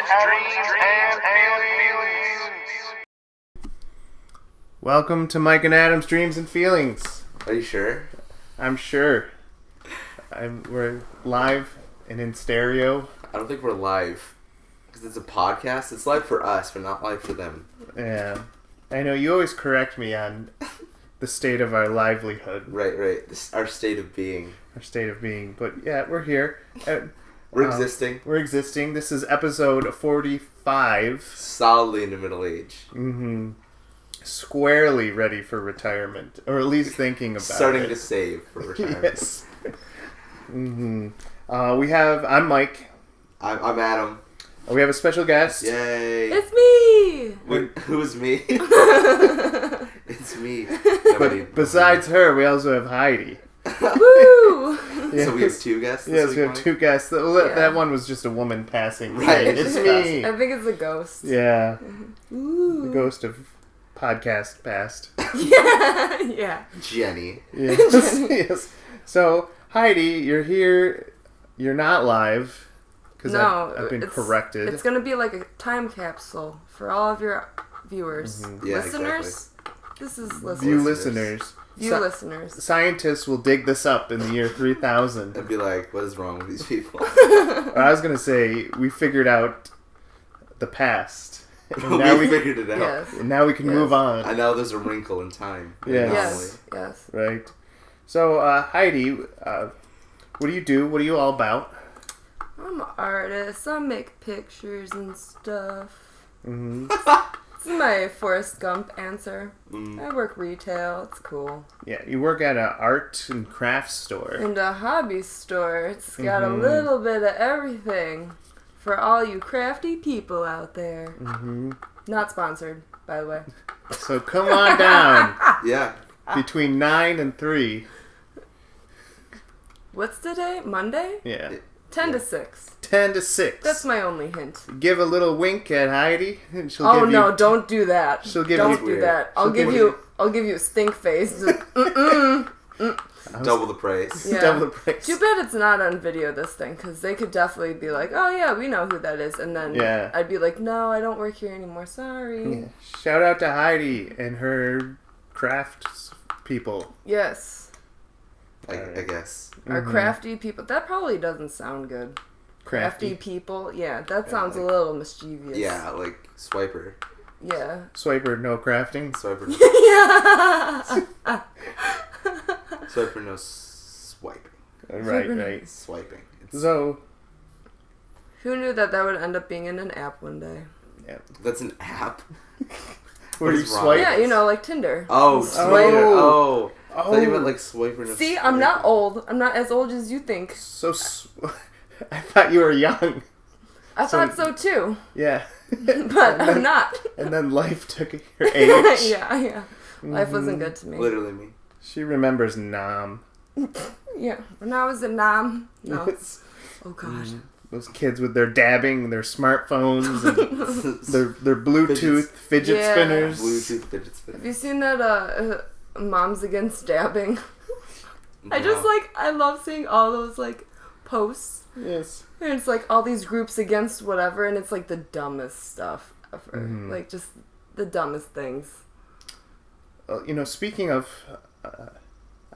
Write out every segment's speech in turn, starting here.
Dreams, and Feelings. Welcome to Mike and Adam's Dreams and Feelings. Are you sure? I'm sure. We're live and in stereo. I don't think we're live. Because it's a podcast. It's live for us, but not live for them. Yeah. I know, you always correct me on the state of our livelihood. Right. This is our state of being. Our state of being. But yeah, we're here. We're existing. We're existing. This is episode 45. Solidly in the middle age. Mm-hmm. Squarely ready for retirement. Or at least thinking about Starting it. to save for retirement. Yes. Mm-hmm. I'm Mike. I'm Adam. We have a special guest. Yay. It's me! Wait, who's me? It's me. But besides her, we also have Heidi. Woo! Yes. So we have two guests? Yes, we have two guests. That one was just a woman passing. Right. It's me. I think it's a ghost. Yeah. Ooh. The ghost of podcast past. Yeah. Jenny. Yes. Yes. So, Heidi, you're here. You're not live. Because I've been corrected. It's going to be like a time capsule for all of your viewers. Mm-hmm. Yeah, listeners? exactly. This is listeners. View listeners. Listeners. Scientists will dig this up in the year 3000. And be like, what is wrong with these people? I was going to say, we figured out the past. And now we figured it out. Yes. And now we can move on. I know there's a wrinkle in time. Yes. Yes. Right. So, Heidi, what do you do? What are you all about? I'm an artist. I make pictures and stuff. Mm-hmm. This is my Forrest Gump answer. I work retail. It's cool. Yeah, you work at an art and crafts store. And a hobby store. It's got a little bit of everything for all you crafty people out there. Mm-hmm. Not sponsored, by the way. So come on down. Yeah. Between 9 and 3. What's today? Monday? Yeah. 10 to 6. 10 to 6. That's my only hint. Give a little wink at Heidi. And she'll Oh give no! you, Don't do that. She'll give Don't you, do that. I'll give you a stink face. Double the price. Yeah. Double the price. Too bad it's not on video, this thing, because they could definitely be like, oh yeah, we know who that is. And then I'd be like, no, I don't work here anymore. Sorry. Yeah. Shout out to Heidi and her crafts people. Yes. I guess. Our crafty people. That probably doesn't sound good. Crafty people. Yeah, that sounds a little mischievous. Yeah, like Swiper. Yeah. Swiper, no crafting. Swiper. Yeah. Swiper, no swiping. Right. Swiping. So, Who knew that would end up being in an app one day? yeah. That's an app. Where What you is wrong? swipe? Yeah, you know, like Tinder. Oh, Twitter. Oh. I thought you meant like Swiper. No See, Swiper. I'm not old. I'm not as old as you think. So, I thought you were young. I thought so too. Yeah. But I'm not. And then life took your age. Yeah. Life wasn't good to me. Literally me. She remembers Nam. Yeah. When I was in Nam. No. Yes. Oh gosh. Those kids with their dabbing, their smartphones, and their Bluetooth fidget Yeah. spinners. Bluetooth fidget spinner. Have you seen that Moms Against Dabbing? No. I love seeing all those posts. Yes. And it's all these groups against whatever, and it's the dumbest stuff ever. Just the dumbest things. Speaking of,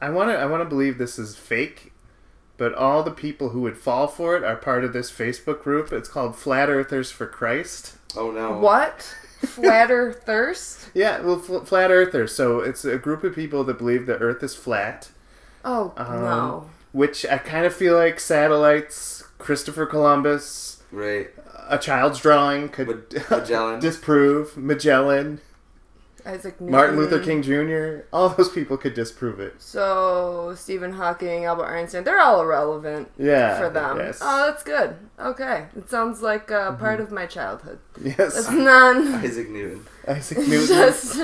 I want to believe this is fake, but all the people who would fall for it are part of this Facebook group. It's called Flat Earthers for Christ. Oh no. What? Flatter thirst? Yeah, well, Flat Earthers. So it's a group of people that believe the Earth is flat. Oh, no. Which I kind of feel like satellites, Christopher Columbus, Right. a child's drawing could Magellan. disprove. Magellan, Isaac Newton. Martin Luther King Jr., all those people could disprove it. So, Stephen Hawking, Albert Einstein, they're all irrelevant for them. Yes. Oh, that's good. Okay. It sounds like part of my childhood. Yes. It's none. Isaac Newton. Isaac Newton. Just...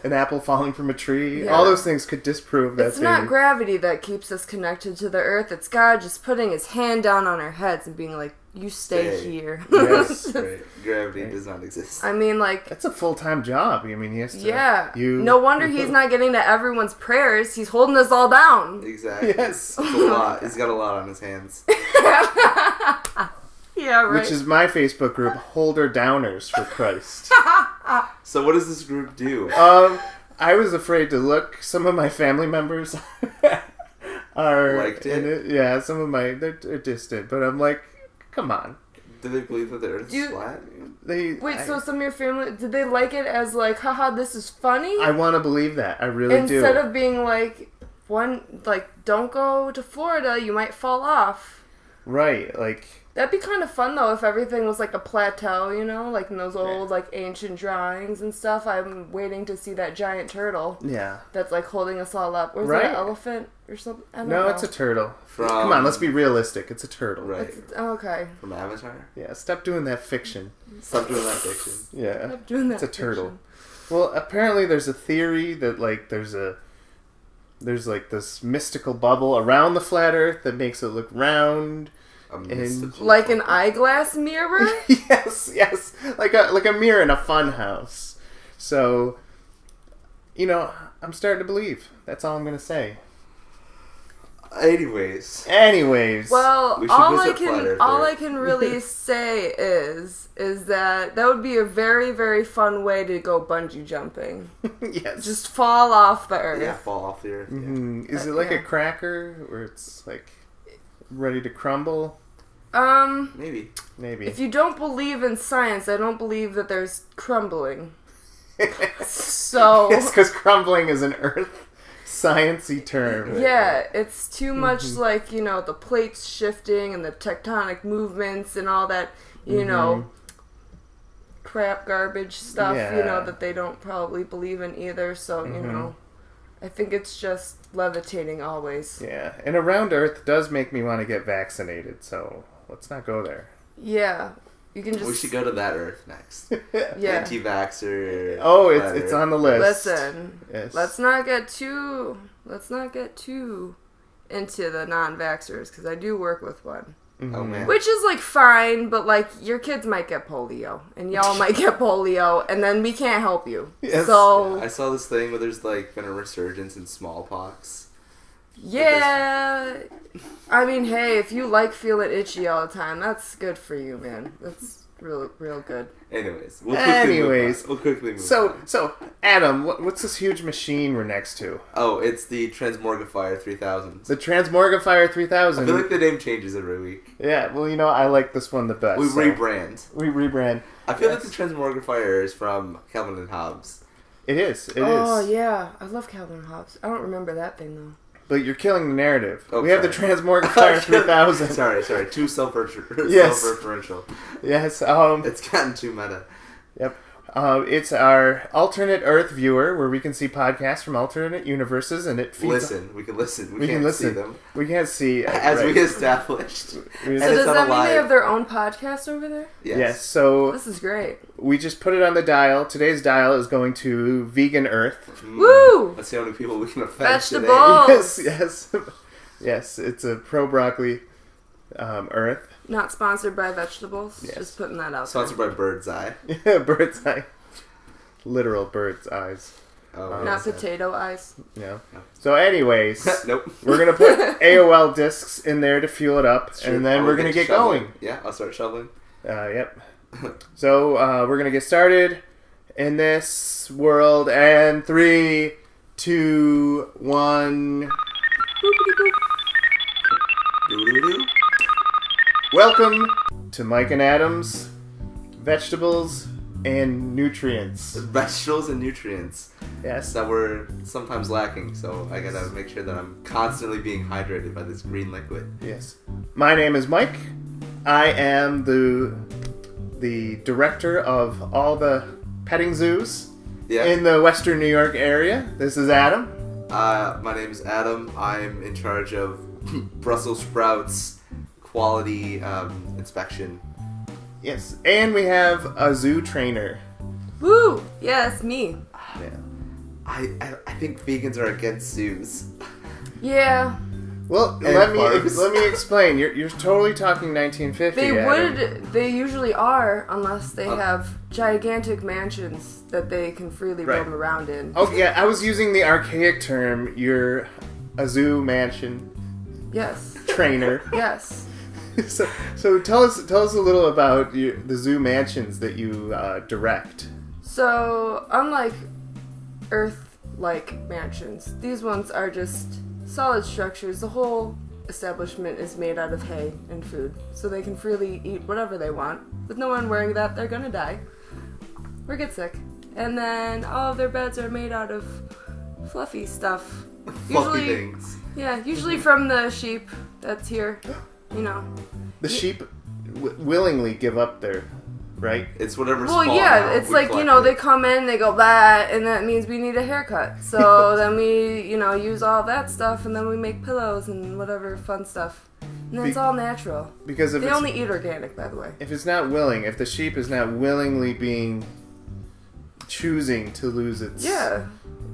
An apple falling from a tree. Yeah. All those things could disprove that It's theory. not gravity that keeps us connected to the earth. It's God just putting his hand down on our heads and being like, you stay here. Yes. Right. Gravity does not exist. I mean, That's a full-time job. I mean, he has to... yeah. No wonder he's not getting to everyone's prayers. He's holding us all down. Exactly. Yes. It's a lot. He's got a lot on his hands. Yeah, right. Which is my Facebook group, Holder Downers for Christ. So what does this group do? I was afraid to look. Some of my family members are liked it. in it. Yeah, some of they're distant, but I'm like, come on. Do they believe that the Earth is flat? So some of your family, did they like it as like, haha, this is funny? I want to believe that. I really do. Instead of being like, don't go to Florida, you might fall off. Right, like... That'd be kind of fun, though, if everything was like a plateau, you know? Like in those old, like, ancient drawings and stuff. I'm waiting to see that giant turtle. Yeah. That's, like, holding us all up. Or is it an elephant or something? I don't know. It's a turtle. Come on, let's be realistic. It's a turtle. Right. Okay. From Avatar? Yeah, stop doing that fiction. Stop doing that fiction. Yeah. Stop doing that It's a turtle. Well, apparently there's a theory that, like, there's like, this mystical bubble around the flat Earth that makes it look round. Like an eyeglass mirror? yes, like a mirror in a fun house. So, I'm starting to believe. That's all I'm gonna say. Anyways. Well, all I can really say is that would be a very, very fun way to go bungee jumping. Yes. Just fall off the Earth. Yeah, fall off the Earth. Mm-hmm. Is it like a cracker where it's like ready to crumble? Maybe. If you don't believe in science, I don't believe that there's crumbling. So yes, because crumbling is an Earth science-y term. Yeah, it's too much like, the plates shifting and the tectonic movements and all that, crap garbage stuff, that they don't probably believe in either. So, I think it's just levitating always. Yeah, and around Earth does make me want to get vaccinated, so let's not go there. Yeah. You can just... We should go to that Earth next. Yeah. Anti-vaxxer. Oh, it's on the list. Listen, yes. let's not get too into the non-vaxxers, because I do work with one. Mm-hmm. Oh, man. Which is, like, fine, but, like, your kids might get polio, and y'all might get polio, and then we can't help you. Yes. So... I saw this thing where there's, like, been a resurgence in smallpox. Yeah, I mean, hey, if you like feeling itchy all the time, that's good for you, man. That's real good. Anyways, we'll quickly move on. So, Adam, what's this huge machine we're next to? Oh, it's the Transmorgifier 3000. The Transmorgifier 3000. I feel like the name changes every week. Yeah, well, I like this one the best. We rebrand. I feel like the Transmorgifier is from Calvin and Hobbes. It is. Oh, yeah. I love Calvin and Hobbes. I don't remember that thing, though. But you're killing the narrative. Oh, we have the Transmorgifier 3000. Sorry. Too self-referential. Yes. It's gotten too meta. Yep. It's our alternate Earth viewer where we can see podcasts from alternate universes, and it feeds... We can listen. We can't see them. We can't see... As we established. So does that mean they have their own podcast over there? Yes. So... This is great. We just put it on the dial. Today's dial is going to Vegan Earth. Woo! Let's see how many people we can offend Vegetables! today. Yes, it's a pro-broccoli Earth. Not sponsored by vegetables. Yes. Just putting that out Sponsored by Bird's Eye. Yeah, Bird's Eye. Literal bird's eyes. Oh, not potato eyes. Yeah. So anyways, nope. We're going to put AOL discs in there to fuel it up, and then we're going to get going. Yeah, I'll start shoveling. Yep. So we're going to get started in this world, and 3, 2, 1... Doo-doo-doo. Welcome to Mike and Adam's Vegetables and Nutrients. Vegetables and nutrients. Yes. That we're sometimes lacking, so I gotta make sure that I'm constantly being hydrated by this green liquid. Yes. My name is Mike. I am the director of all the petting zoos in the Western New York area. This is Adam. My name is Adam. I'm in charge of Brussels sprouts quality inspection. Yes, and we have a zoo trainer. Woo! Yes, me. Yeah. I think vegans are against zoos. Yeah. Well, let me explain. You're totally talking 1950. They usually are, unless they have gigantic mansions that they can freely roam around in. Oh yeah, I was using the archaic term. You're a zoo mansion. Yes. Trainer. Yes. So tell us a little about the zoo mansions that you direct. So unlike Earth-like mansions, these ones are just solid structures. The whole establishment is made out of hay and food, so they can freely eat whatever they want. With no one worrying that they're gonna die or get sick. And then all of their beds are made out of fluffy stuff. Fluffy things. Yeah, usually from the sheep that's here. The sheep willingly give up their, right? It's whatever's Well, yeah, it's like, they come in, they go, blah, and that means we need a haircut. So then we, use all that stuff, and then we make pillows and whatever fun stuff. And it's all natural. Because they only eat organic, by the way. If it's not willing, if the sheep is not willingly choosing to lose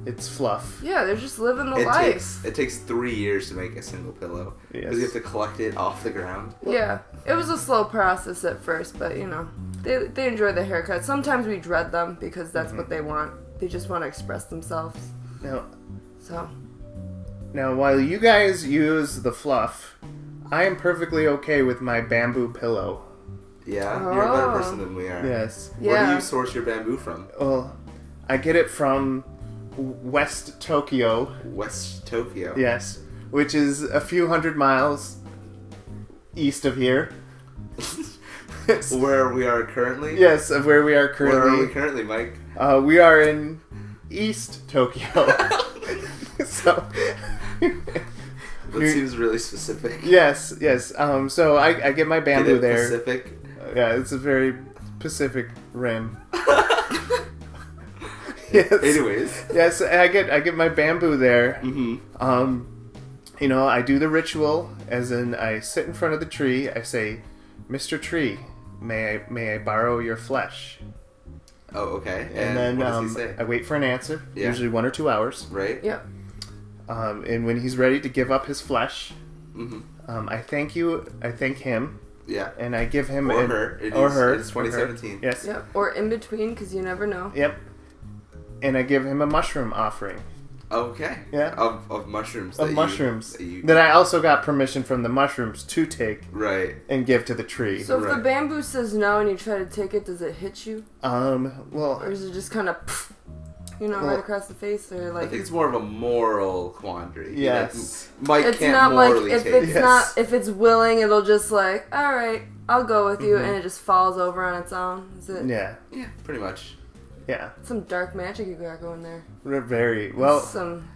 its fluff. Yeah, they're just living the life. It takes 3 years to make a single pillow. Yes. Because you have to collect it off the ground. Yeah, it was a slow process at first, but they enjoy the haircut. Sometimes we dread them because that's what they want. They just want to express themselves. Now, while you guys use the fluff, I am perfectly okay with my bamboo pillow. Yeah? You're a better person than we are. Yes. Where do you source your bamboo from? Well, I get it from West Tokyo. West Tokyo? Yes. Which is a few hundred miles east of here. Where we are currently? Yes, of where we are currently. Where are we currently, Mike? We are in East Tokyo. So... That seems really specific. Yes. So I get my bamboo there. Pacific? Yeah, it's a very Pacific Rim. Yes. Anyways. Yes, I get my bamboo there. Mm-hmm. I do the ritual, as in I sit in front of the tree. I say, "Mr. Tree, may I borrow your flesh?" Oh, okay. And then what does he say? I wait for an answer. Yeah. Usually 1 or 2 hours. Right. Yep. And when he's ready to give up his flesh, I thank him. Yeah. And I give him her. It's 2017. Yes. Yep. Or in between, because you never know. Yep. And I give him a mushroom offering. Okay. Yeah. Of mushrooms. That I also got permission from the mushrooms to take. Right. And give to the tree. So if the bamboo says no and you try to take it, does it hit you? Well. Or is it just kind of, right across the face, or like? I think it's more of a moral quandary. Yes. Mike it's can't not morally like if it's willing, it'll just like, all right, I'll go with you, and it just falls over on its own. Is it? Yeah. Yeah. Pretty much. Yeah. Some dark magic you got going there. Very well. Some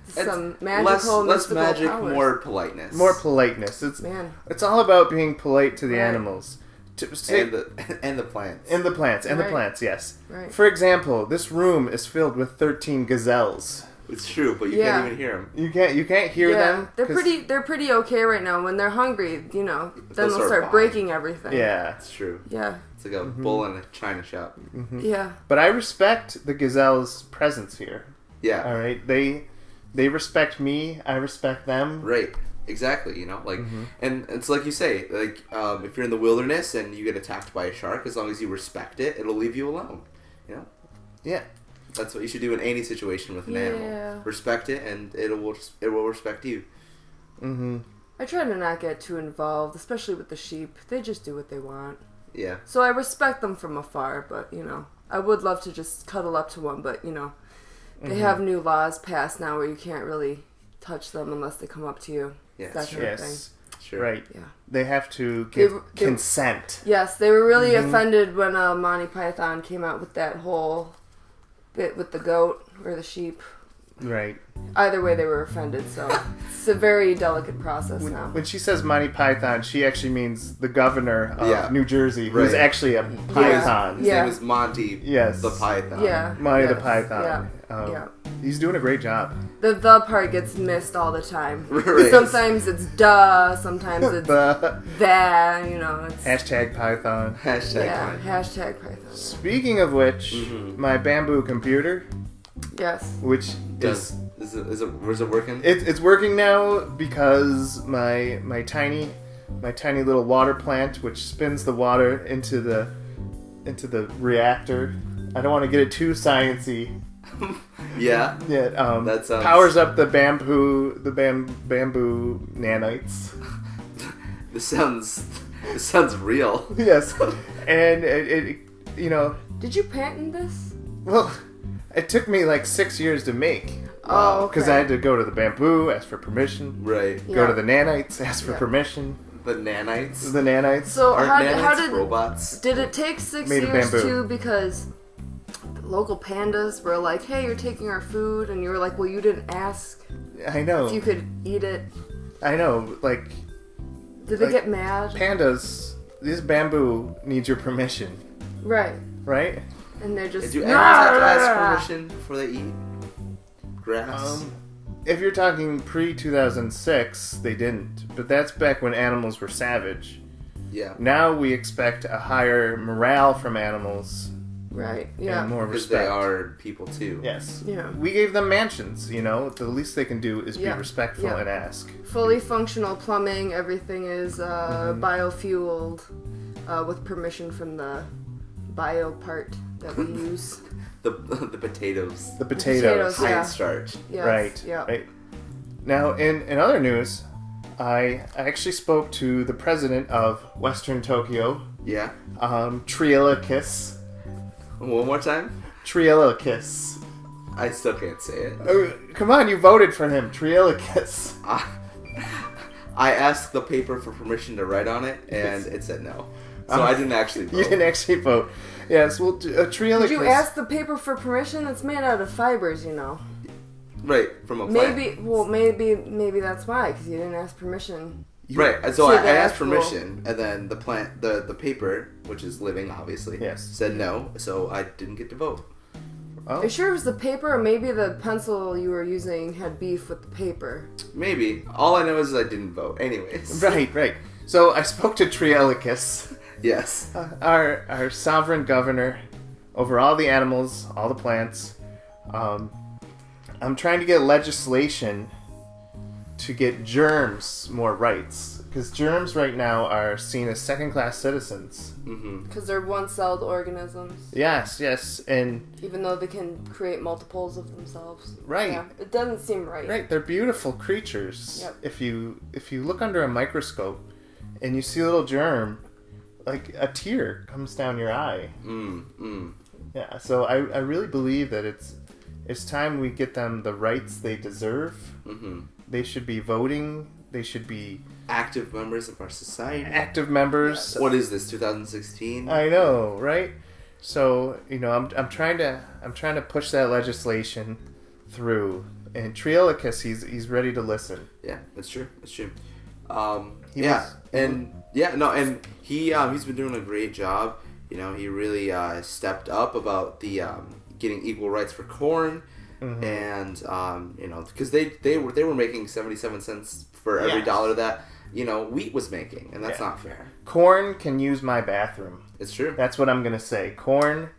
magical, less magic, powers. more politeness. More politeness. It's all about being polite to the animals. And the plants. And the plants. Yes. Right. For example, this room is filled with 13 gazelles. It's true, but you can't even hear them. You can't hear them. They're pretty okay right now. When they're hungry, then they'll start breaking everything. Yeah, it's true. Yeah. It's like a bull in a china shop. Mm-hmm. Yeah. But I respect the gazelles' presence here. Yeah. All right. They respect me. I respect them. Right. Exactly. And it's like you say, like if you're in the wilderness and you get attacked by a shark, as long as you respect it, it'll leave you alone. Yeah. That's what you should do in any situation with an animal. Respect it, and it will respect you. Mm-hmm. I try to not get too involved, especially with the sheep. They just do what they want. Yeah. So I respect them from afar, but I would love to just cuddle up to one, but they have new laws passed now where you can't really touch them unless they come up to you. Yes. That kind of thing. Sure. Right. Yeah. They have to give consent. Yes, they were really offended when Monty Python came out with that whole bit with the goat or the sheep. Right. Either way, they were offended, so it's a very delicate process now. When she says Monty Python, she actually means the governor of New Jersey, who's right. actually a python. His name is Monty the Python. Yeah. Monty the Python. Yeah. He's doing a great job. The part gets missed all the time. Right. Sometimes it's duh, sometimes it's that, it's... Hashtag Python. Python. Hashtag Python. Speaking of which, my bamboo computer... Yes. Which is it working? It's working now because my tiny little water plant, which spins the water into the reactor. I don't want to get it too sciencey. Yeah. Yeah. That sounds... powers up the bamboo nanites. This sounds real. Yes, and it Did you patent this? well, it took me like 6 years to make. Oh, okay. Because I had to go to the bamboo, ask for permission. Right. Go to the nanites, ask for permission. The nanites. The nanites. So Aren't how nanites did robots? Did it take 6 Made of years bamboo. too? Because the local pandas were like, "Hey, you're taking our food," and you were like, "Well, you didn't ask I know. if you could eat it." I know. Like Did they Like, get mad? pandas, this bamboo needs your permission, Right. right? And they're just. Do animals have to ask permission before they eat grass? If you're talking pre-2006, they didn't. But that's back when animals were savage. Yeah. Now we expect a higher morale from animals Right. Yeah. and more Because respect. they are people too. Yes. Yeah. We gave them mansions, The least they can do is be Yeah. respectful Yeah. and ask. Fully functional plumbing. Everything is biofueled with permission from the bio part that we use. The potatoes. The potatoes. potatoes, yeah. High in starch. Yes, Right. Yeah. Right. Now, in other news, I actually spoke to the president of Western Tokyo, Yeah. Treeilicus. One more time? Treeilicus. I still can't say it. Oh, come on, you voted for him, Treeilicus. I asked the paper for permission to write on it, and it said no. So I didn't actually vote. You didn't actually vote. Yes, well, Treeilicus. Did you ask the paper for permission? It's made out of fibers, Right, from a plant. Maybe that's why, because you didn't ask permission. Right, so To I the asked actual- permission, and then the plant, the paper, which is living, obviously, Yes. said no, so I didn't get to vote. Oh. Are you sure it was the paper, or maybe the pencil you were using had beef with the paper? Maybe. All I know is I didn't vote. Anyways. Right. So I spoke to Treeilicus, Yes. our sovereign governor over all the animals, all the plants. I'm trying to get legislation to get germs more rights, because germs right now are seen as second-class citizens. Mm-hmm. Because they're one-celled organisms, Yes, and even though they can create multiples of themselves. Right. Yeah, it doesn't seem right. right, they're beautiful creatures. Yep. If you look under a microscope and you see a little germ, like a tear comes down your eye. Yeah, so I really believe that it's time we get them the rights they deserve. Mm-hmm. They should be voting. They should be Active members of our society. active members. What is this, 2016? I know, right? So I'm trying to push that legislation through. And Treeilicus, he's ready to listen. Yeah, that's true. That's true. He's He's been doing a great job. He really stepped up about the getting equal rights for corn, and because they were making 77 cents for every dollar that wheat was making, and that's not fair. Corn can use my bathroom. It's true. That's what I'm gonna say. Corn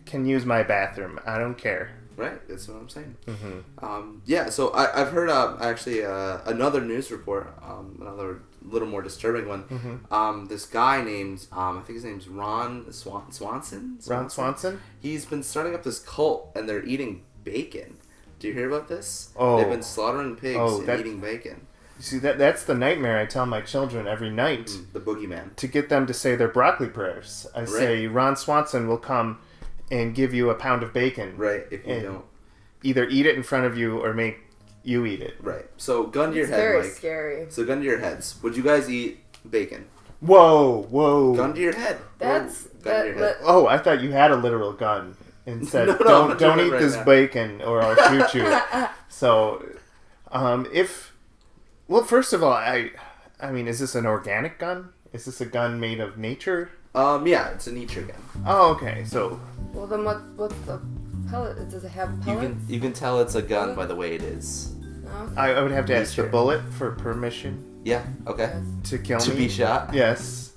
can use my bathroom. I don't care. Right, that's what I'm saying. Mm-hmm. So I've heard actually another news report, another little more disturbing one. Mm-hmm. This guy named, I think his name's Ron Swanson? Ron Swanson? He's been starting up this cult, and they're eating bacon. Do you hear about this? Oh. They've been slaughtering pigs and eating bacon. You see, that's the nightmare I tell my children every night. The boogeyman. To get them to say their broccoli prayers. I say, Ron Swanson will come and give you a pound of bacon. Right, if you don't. Either eat it in front of you or make you eat it. Right. So, gun to your It's head, very Mike. scary. So, gun to your heads. Would you guys eat bacon? Whoa. Gun to your head. Gun to your head. Oh, I thought you had a literal gun and said, No, I'm don't doing eat it right this now. bacon or I'll shoot you. So, first of all, I mean, is this an organic gun? Is this a gun made of nature? Yeah, it's a nature gun. Oh, okay. So, Well, then what's the pellet? Does it have pellets? You can tell it's a gun by the way it is. No? I would have to ask the Nature. bullet for permission Yeah. Okay. to kill To me. be shot. Yes.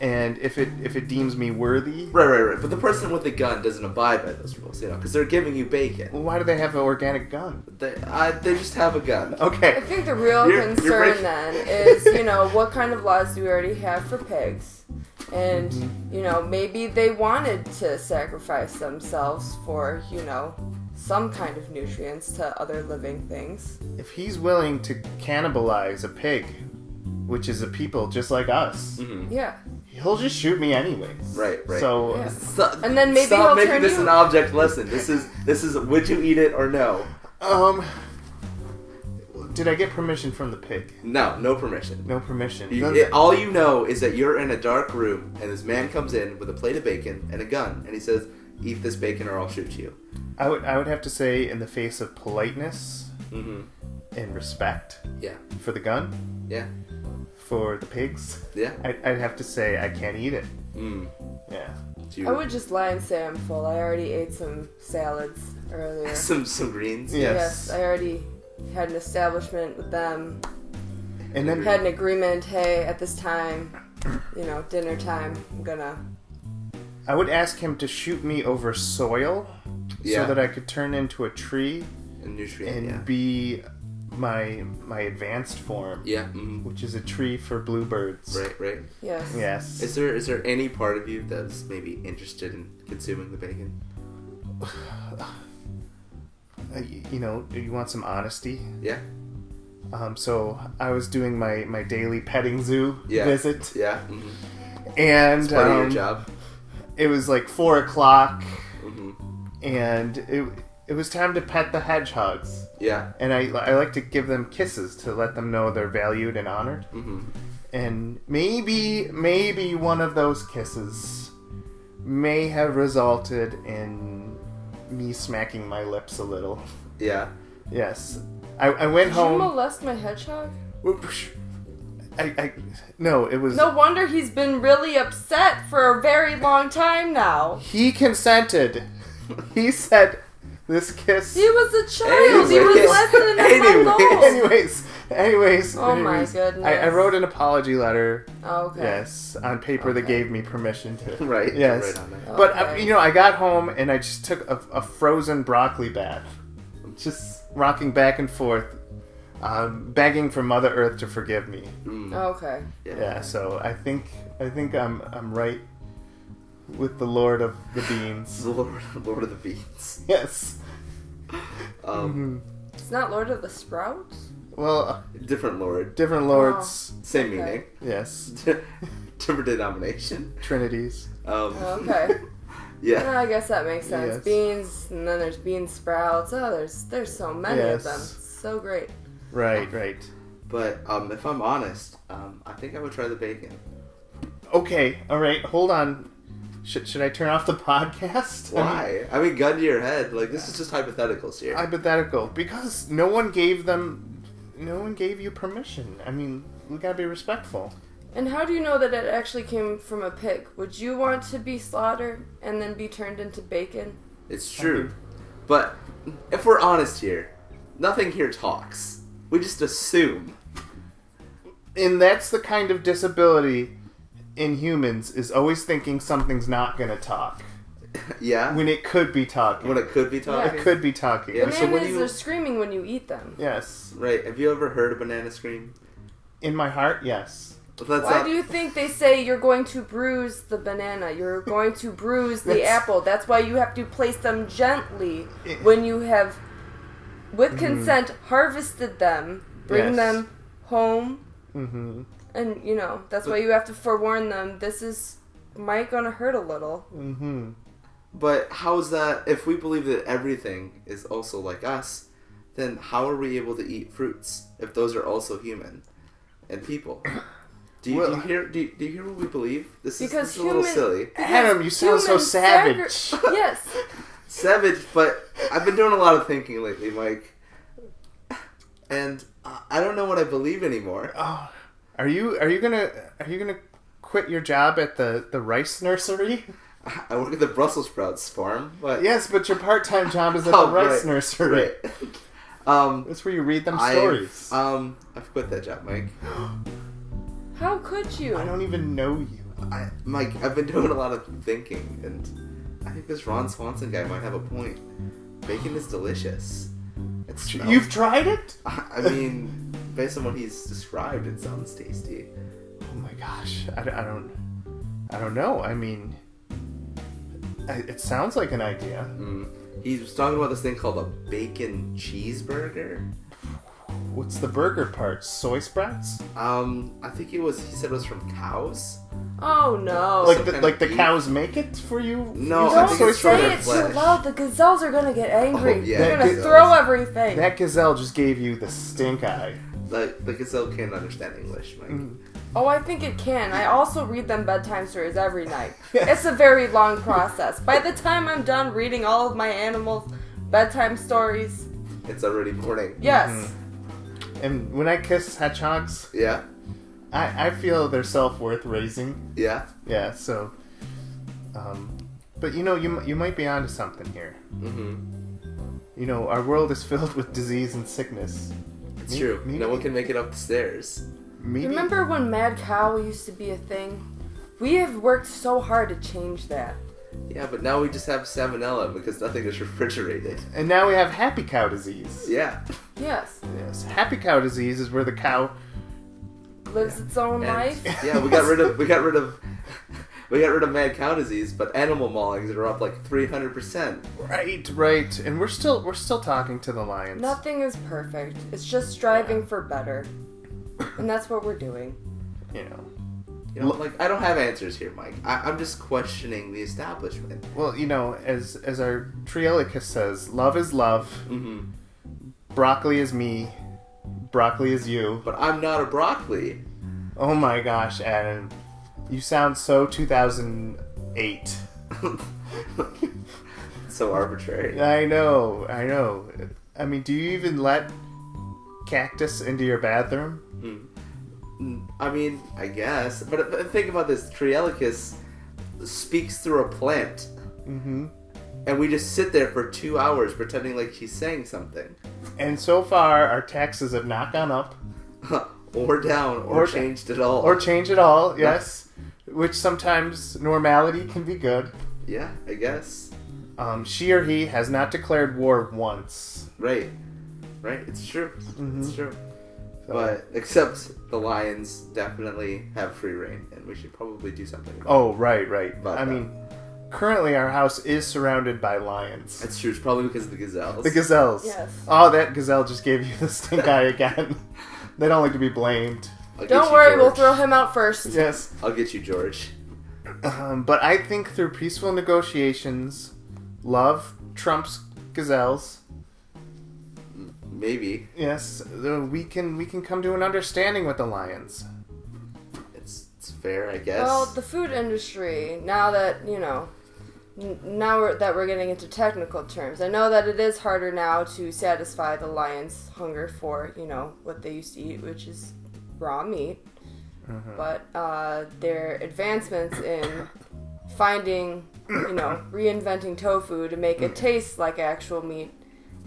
And if it deems me worthy, Right. But the person with the gun doesn't abide by those rules, because they're giving you bacon. well, why do they have an organic gun? They just have a gun. I Okay. think the real You're concern right. then is, what kind of laws do we already have for pigs? And, maybe they wanted to sacrifice themselves for, some kind of nutrients to other living things. If he's willing to cannibalize a pig, which is a people just like us, Mm-hmm. Yeah. he'll just shoot me anyways. Right. So, Yeah. And then maybe stop he'll making turn this you- an object lesson. This is would you eat it or no? Did I get permission from the pig? No permission. No permission. All you know is that you're in a dark room and this man comes in with a plate of bacon and a gun and he says, "Eat this bacon or I'll shoot you." I would have to say, in the face of politeness Mm-hmm. and respect Yeah. for the gun, Yeah. for the pigs, Yeah. I'd have to say I can't eat it. Mm. Yeah. I would just lie and say I'm full. I already ate some salads earlier. some greens. Yes. I already had an establishment with them. And then Had an agreement, hey, at this time, dinner time, I'm gonna... I would ask him to shoot me over soil Yeah. so that I could turn into a tree A nutrient. and be my advanced form, Yeah. Mm-hmm. which is a tree for bluebirds. Right. Yes. Yes. Is there any part of you that's maybe interested in consuming the bacon? Do you want some honesty? Yeah. So I was doing my daily petting zoo Yeah. visit, Yeah. Mm-hmm. and It's part of your job. it was like 4:00, Mm-hmm. and it was time to pet the hedgehogs. Yeah. And I like to give them kisses to let them know they're valued and honored. Mm-hmm. And maybe one of those kisses may have resulted in me smacking my lips a little. Yeah. Yes. I went Did you home. molest my hedgehog? No, it was... No wonder he's been really upset for a very long time now. He consented. He said this kiss... He was a child. He was Anyways. less than a month old. Anyways. Oh my goodness. I wrote an apology letter. Oh, okay. Yes, on paper that gave me permission to. Right. Yes. Right on that. But Okay. I got home and I just took a frozen broccoli bath, just rocking back and forth, begging for Mother Earth to forgive me. Mm. Okay. Yeah. So I think I'm right with the Lord of the Beans. Lord of the Beans. Yes. It's not Lord of the Sprouts? Well, Different Lord. different lords. Same Okay. meaning. Yes. Different denomination. Trinities. Okay. Yeah. Yeah, I guess that makes sense. Yes. Beans, and then there's bean sprouts. Oh, there's so many Yes. of them. So great. Right. But if I'm honest, I think I would try the bacon. Okay. All right. Hold on. Should I turn off the podcast? Why? I mean, gun to your head. Like, this is just hypotheticals here. Hypothetical, because no one gave you permission. I mean, we gotta be respectful. And how do you know that it actually came from a pig? Would you want to be slaughtered and then be turned into bacon? It's true. But if we're honest here, nothing here talks. We just assume. And that's the kind of disability in humans, is always thinking something's not gonna talk Yeah? when it could be talking. When it could be talking? It could be talking. Yeah. So Bananas when you- are screaming when you eat them. Yes. Right. Have you ever heard a banana scream? In my heart, yes. Well, that's Why not- do you think they say you're going to bruise the banana? You're going to bruise the That's- apple. That's why you have to place them gently when you have, with consent, harvested them, bring Yes. them home, Mm-hmm. and that's why you have to forewarn them. This is might gonna hurt a little. Mm-hmm. But how's that? If we believe that everything is also like us, then how are we able to eat fruits if those are also human and people? Do you hear what we believe? This is a little silly. Adam, you sound so Humans savage. Yes. Savage, but I've been doing a lot of thinking lately, Mike. And I don't know what I believe anymore. Oh, are you gonna quit your job at the rice nursery? I work at the Brussels sprouts farm, but Yes, but your part-time job is at the rice nursery. Right. That's where you read them stories. I've quit that job, Mike. How could you? I don't even know you. Mike, I've been doing a lot of thinking, and I think this Ron Swanson guy might have a point. Bacon is delicious. You've tried it? I mean, based on what he's described, it sounds tasty. Oh my gosh, I don't know. I mean, it sounds like an idea. He was talking about this thing called a bacon cheeseburger. what's the burger part? Soy sprouts? I think he said it was from cows. Oh no! Like the cows make it for you? No, You I don't think it's for say their it too flesh. loud. The gazelles are gonna get angry. Oh, yeah, They're gonna gazelles. throw everything. That gazelle just gave you the stink eye. The gazelle can't understand English, Mike. Oh, I think it can. I also read them bedtime stories every night. It's a very long process. By the time I'm done reading all of my animals' bedtime stories, It's already morning. yes. And when I kiss hedgehogs, Yeah. I feel their self-worth raising. Yeah. Yeah, so... but you might be onto something here. Mm-hmm. Our world is filled with disease and sickness. It's true. No one can make it up the stairs. Maybe... Remember when Mad Cow used to be a thing? We have worked so hard to change that. Yeah, but now we just have salmonella because nothing is refrigerated. And now we have happy cow disease. Yeah. Yes. Yes, happy cow disease is where the cow... Lives its own And, life. yeah, we got rid of mad cow disease, but animal maulings are up like 300%. Right. And we're still talking to the lions. Nothing is perfect. It's just striving for better. And that's what we're doing. You know, like I don't have answers here, Mike. I'm just questioning the establishment. Well, as our Treeilicus says, love is love. Mm-hmm. Broccoli is me. Broccoli is you. But I'm not a broccoli. Oh my gosh, Adam. You sound so 2008. So arbitrary. I know. I mean, do you even let cactus into your bathroom? I mean, I guess. But think about this. Treeilicus speaks through a plant. Mm-hmm. And we just sit there for 2 hours pretending like she's saying something. And so far, our taxes have not gone up. Or down, or changed at all. Or changed at all, yes. Which sometimes normality can be good. Yeah, I guess. She or he has not declared war once. Right, it's true. Mm-hmm. It's true. So- But, except the lions definitely have free reign, and we should probably do something about Oh, right. About I that. mean, currently our house is surrounded by lions. it. It's true, it's probably because of the gazelles. The gazelles. Yes. Oh, that gazelle just gave you the stink eye again. They don't like to be blamed. I'll get Don't you, worry, we'll George. throw him out first. Yes. I'll get you, George. But I think through peaceful negotiations, love trumps gazelles. Maybe. Yes, we can come to an understanding with the lions. It's fair, I guess. Well, the food industry, now that, that we're getting into technical terms, I know that it is harder now to satisfy the lions' hunger for, what they used to eat, which is raw meat. Mm-hmm. But their advancements in finding, reinventing tofu to make it taste like actual meat.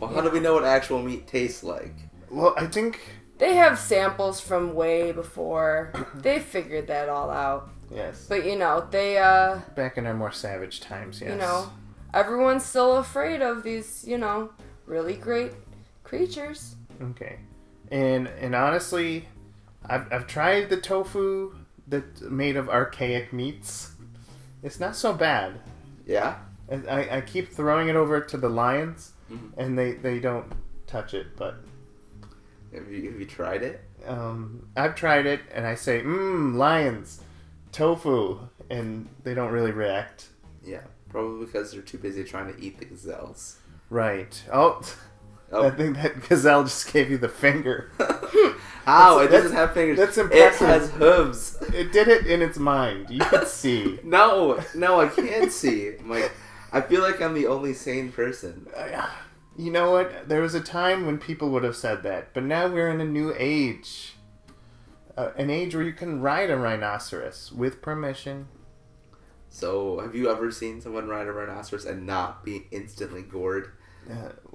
Well, how do we know what actual meat tastes like? Well, I think... They have samples from way before. They figured that all out. Yes. But, they, Back in our more savage times, yes. Everyone's still afraid of these, really great creatures. Okay. And honestly, I've tried the tofu that's made of archaic meats. It's not so bad. Yeah? And I keep throwing it over to the lions, Mm-hmm. and they don't touch it, but... Have you tried it? I've tried it, and I say, lions, tofu, and they don't really react. Yeah, probably because they're too busy trying to eat the gazelles. Right. Oh. I think that gazelle just gave you the finger. How? It doesn't have fingers. That's impressive. It has hooves. It did it in its mind. You could see. No, I can't see. I feel like I'm the only sane person. You know what? There was a time when people would have said that, but now we're in a new age. An age where you can ride a rhinoceros with permission. So, have you ever seen someone ride a rhinoceros and not be instantly gored?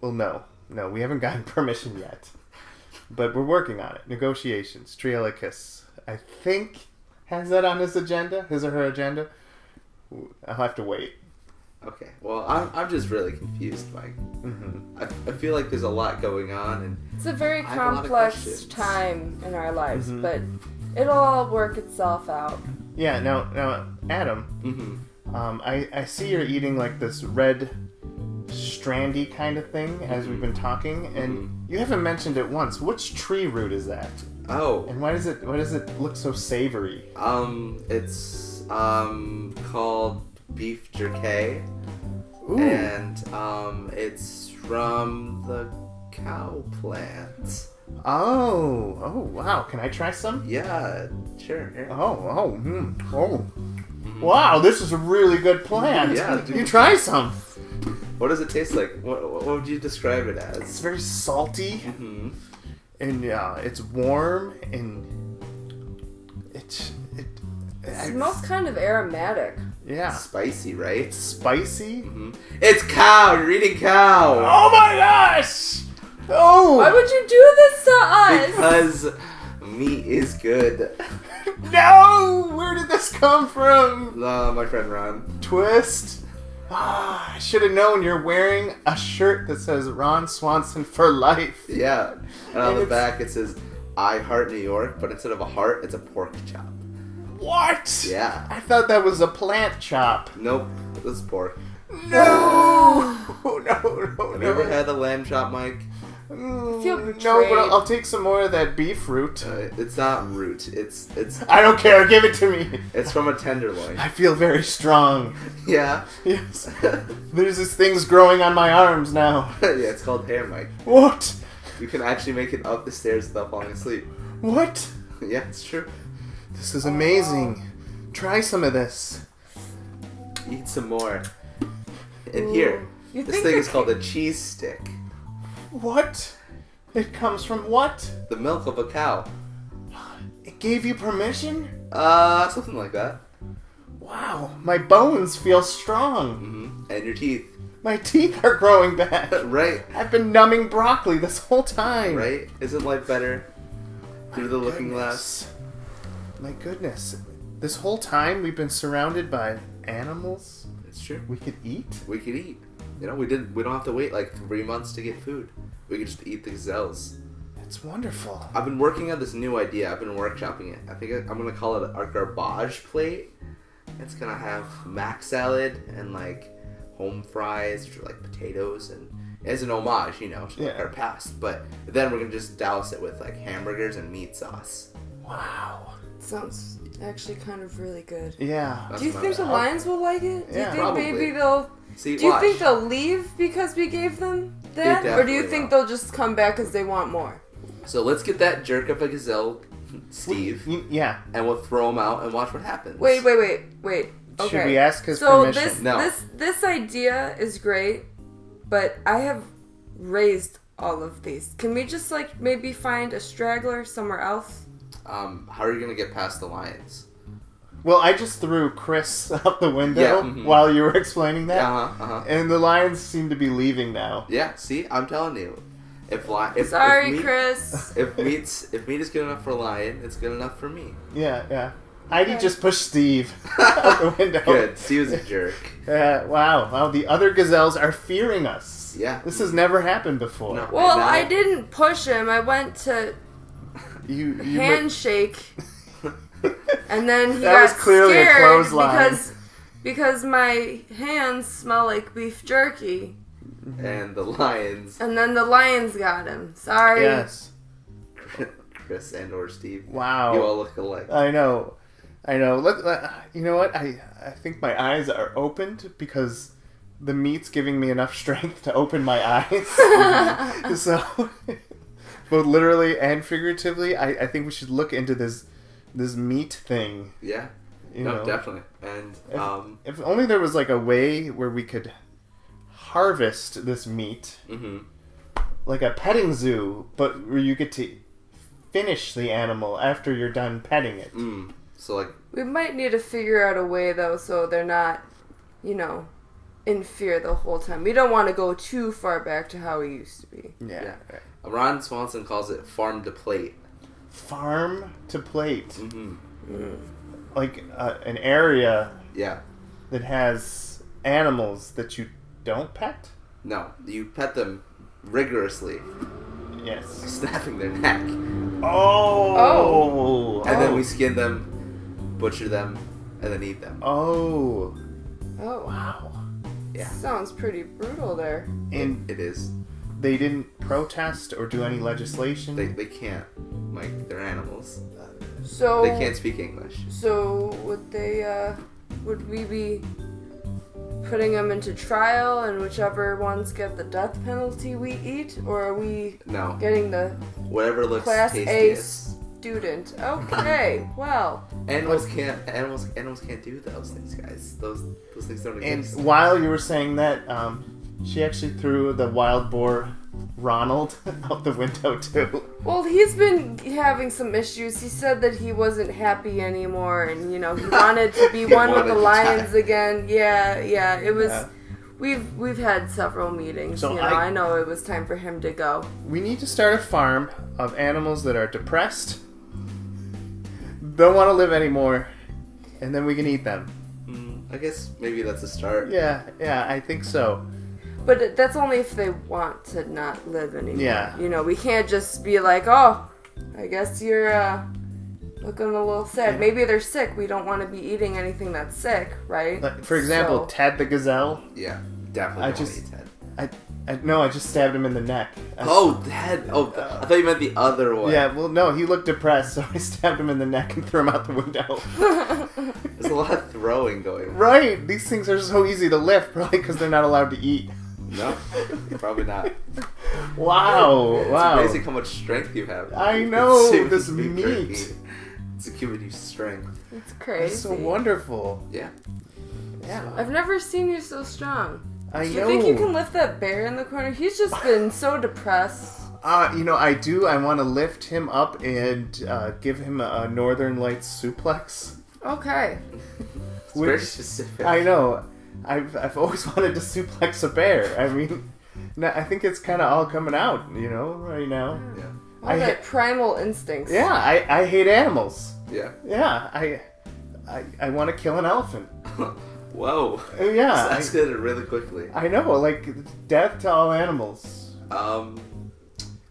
Well, no. No, we haven't gotten permission yet. But we're working on it. Negotiations. Treeilicus, I think, has that on his agenda. His or her agenda. I'll have to wait. Okay, well, I'm just really confused, Mike. Mm-hmm. I feel like there's a lot going on, and It's a very I have a lot of complex questions. time in our lives, Mm-hmm. but it'll all work itself out. Yeah, now, Adam, mm-hmm. I see you're eating like this red strandy kind of thing as we've been talking, and you haven't mentioned it once. Which tree root is that? Oh. And why does it look so savory? It's called beef jerky. Ooh. And it's from the cow plant. Oh, wow. Can I try some? Yeah, sure. Here. Wow, this is a really good plant. Yeah, dude. You try some. What does it taste like? What would you describe it as? It's very salty, Mm-hmm. and it's warm, and it smells kind of aromatic. yeah. Spicy, right? It's spicy. Mm-hmm. It's cow! You're eating cow! Oh my gosh! Oh! Why would you do this to us? Because meat is good. No! Where did this come from? My friend Ron. Twist. I should have known you're wearing a shirt that says Ron Swanson for life. Yeah. And on And the it's- back it says, I heart New York, but instead of a heart, it's a pork chop. What? Yeah. I thought that was a plant chop. Nope. This is pork. No! No, Have you ever had a lamb chop, Mike? feel No, betrayed. but I'll take some more of that beef root. It's not root. It's I don't care. Give it to me. it's from a tenderloin. I feel very strong. Yeah. Yes. There's these things growing on my arms now. Yeah, it's called hair, Mike. What? You can actually make it up the stairs without falling asleep. What? Yeah, it's true. This is amazing. Try some of this. Eat some more. And here, You this think thing the is called a cheese stick. What? It comes from what? The milk of a cow. It gave you permission? Something like that. Wow, my bones feel strong. Mm-hmm. And your teeth. My teeth are growing back. Right. I've been numbing broccoli this whole time. Right? Isn't life better? Through the looking glass. My goodness. This whole time we've been surrounded by animals It's true. we could eat? We could eat. You know, we don't have to wait like 3 months to get food. We could just eat the gazelles. It's wonderful. I've been working on this new idea. I've been workshopping it. I think I'm gonna call it our garbage plate. It's gonna have mac salad and like home fries, which are like potatoes, and as an homage, you know, to like Yeah. our past. But then we're gonna just douse it with like hamburgers and meat sauce. Wow. Sounds actually kind of really good. Yeah. That's Do you my think the bad. lions will like it? Do you Yeah. think Probably. maybe they'll... See, Do you watch. think they'll leave because we gave them that? They Or do you definitely think will. they'll just come back because they want more? So let's get that jerk of a gazelle, Steve, Yeah. and we'll throw him out and watch what happens. Wait. Okay. Should we ask his so permission? No. this idea is great, but I have raised all of these. Can we just like maybe find a straggler somewhere else? How are you gonna get past the lions? Well, I just threw Chris out the window Yeah, mhm. while you were explaining that. Uh-huh. And the lions seem to be leaving now. Yeah, see, I'm telling you, if Sorry, meat, Chris. if meat is good enough for a lion, it's good enough for me. Yeah. Heidi Okay. just pushed Steve out the window. Good. Steve's a jerk. Wow. The other gazelles are fearing us. Yeah. This has never happened before. No. Well, Now- I didn't push him. I went to You handshake, and then he That got was clearly a scared clothesline. because my hands smell like beef jerky, And the lions, and then the lions got him. Sorry. Yes. Chris and or Steve, Wow. you all look alike. I know. You know what? I think my eyes are opened because the meat's giving me enough strength to open my eyes. So, both literally and figuratively, I think we should look into this meat thing. Yeah. You No, know? definitely. And If only there was like a way where we could harvest this meat, mhm. like a petting zoo, but where you get to finish the animal after you're done petting it. So like, We might need to figure out a way though, so they're not, in fear the whole time. We don't want to go too far back to how we used to be. Yeah. Ron Swanson calls it farm to plate. Farm to plate. Mm-hmm. Like an area Yeah. that has animals that you don't pet? No, you pet them rigorously, Yes. snapping their neck, Oh! and then we skin them, butcher them, and then eat them. Oh. Oh. Wow. Yeah. Sounds pretty brutal there. And It is. they didn't protest or do any legislation. They can't. Like, they're animals. So They can't speak English. So would we be putting them into trial, and whichever ones get the death penalty we eat, or are we No. getting the Whatever looks Class A tastiest. student? Okay, well. Animals can't do those things, guys. Those things don't And exist. while you were saying that, she actually threw the wild boar Ronald out the window too. Well, he's been having some issues. He said that he wasn't happy anymore, and he wanted to be one with the wanted to lions die. again. Yeah. It was. Yeah. We've had several meetings. So I know it was time for him to go. We need to start a farm of animals that are depressed, don't want to live anymore, and then we can eat them. I guess maybe that's a start. Yeah, I think so. But that's only if they want to not live anymore. Yeah. We can't just be like, oh, I guess you're looking a little sad. Yeah. Maybe they're sick. We don't want to be eating anything that's sick, right? Like, for example, So- Ted the gazelle. Yeah, definitely. I don't just- eat Ted. I just stabbed him in the neck. Oh, Ted. Oh, I thought you meant the other one. Yeah, well, no, he looked depressed, so I stabbed him in the neck and threw him out the window. There's a lot of throwing going on. Right, these things are so easy to lift, probably because they're not allowed to eat. No, probably not. Wow, It's wow. amazing how much strength you have. I know, Consuming this beef meat. jerky. It's giving you strength. It's crazy. It's so wonderful. Yeah. Yeah, I've never seen you so strong. I Do you know. think you can lift that bear in the corner? He's just been so depressed. I do. I want to lift him up and give him a Northern Lights suplex. Okay. It's very specific. I know. I've always wanted to suplex a bear. I mean, I think it's kind of all coming out, right now. Yeah. All that primal instincts. Yeah, I hate animals. Yeah. Yeah, I want to kill an elephant. Whoa. Yeah, That's escalated really quickly. I know, like, death to all animals.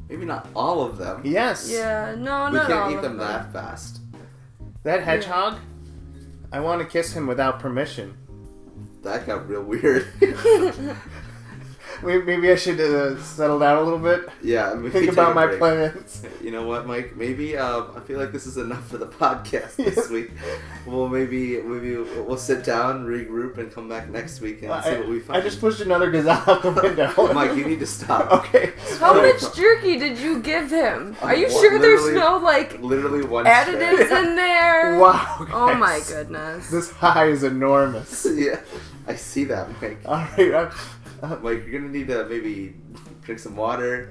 Maybe not all of them. Yes. Yeah, no, We not all can't eat of them that fast. That hedgehog, I want to kiss him without permission. That got real weird. Maybe I should settle down a little bit. Yeah, maybe Think take about a my break. plans. You know what, Mike? Maybe I feel like this is enough for the podcast this week. Well, maybe we'll sit down, regroup, and come back next week and see what we find. I just pushed another gazelle out the window. Mike, you need to stop. Okay. How much jerky did you give him? Are you What, sure there's literally- no, Literally one additives in there? Wow. Oh my guys. goodness. This high is enormous. shred. Yeah, I see that, Mike. All right. Mike, you're gonna need to maybe drink some water,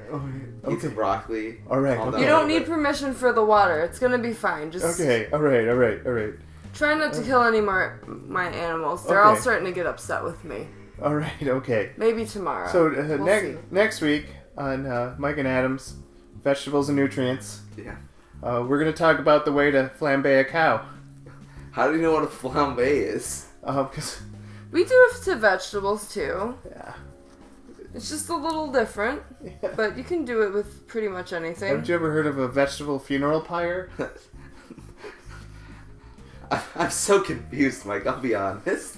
eat some broccoli. All right, calm okay. down You a don't little need bit. permission for the water. It's gonna be fine. Just Okay. All right. try not to kill any more my animals. They're all Okay. starting to get upset with me. All right. Okay. Maybe tomorrow. So We'll see. next week on Mike and Adam's Vegetables and Nutrients, Yeah. we're gonna talk about the way to flambe a cow. How do you know what a flambe is? Because We do it to vegetables too. yeah. It's just a little different, but you can do it with pretty much anything. Haven't you ever heard of a vegetable funeral pyre? I'm so confused, Mike. I'll be honest.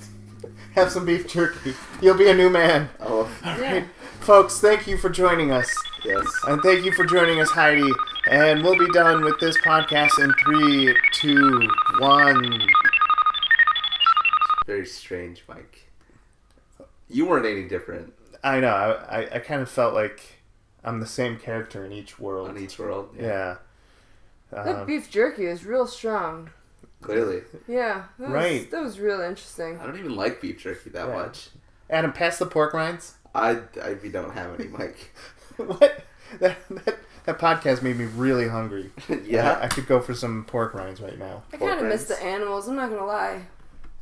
Have some beef jerky. You'll be a new man. Oh, All Yeah. right, folks. Thank you for joining us. yes. And thank you for joining us, Heidi. And we'll be done with this podcast in 3, 2, 1. Very strange, Mike. You weren't any different I know. I kind of felt like I'm the same character in each world. on each world. Yeah. That beef jerky is real strong. Clearly. Yeah. That was, Right. That was real interesting. I don't even like beef jerky that Yeah. much. Adam, pass the pork rinds. We don't have any, Mike. What? That podcast made me really hungry. Yeah. I could go for some pork rinds right now. I Pork kind of miss rinds. the animals. I'm not gonna lie.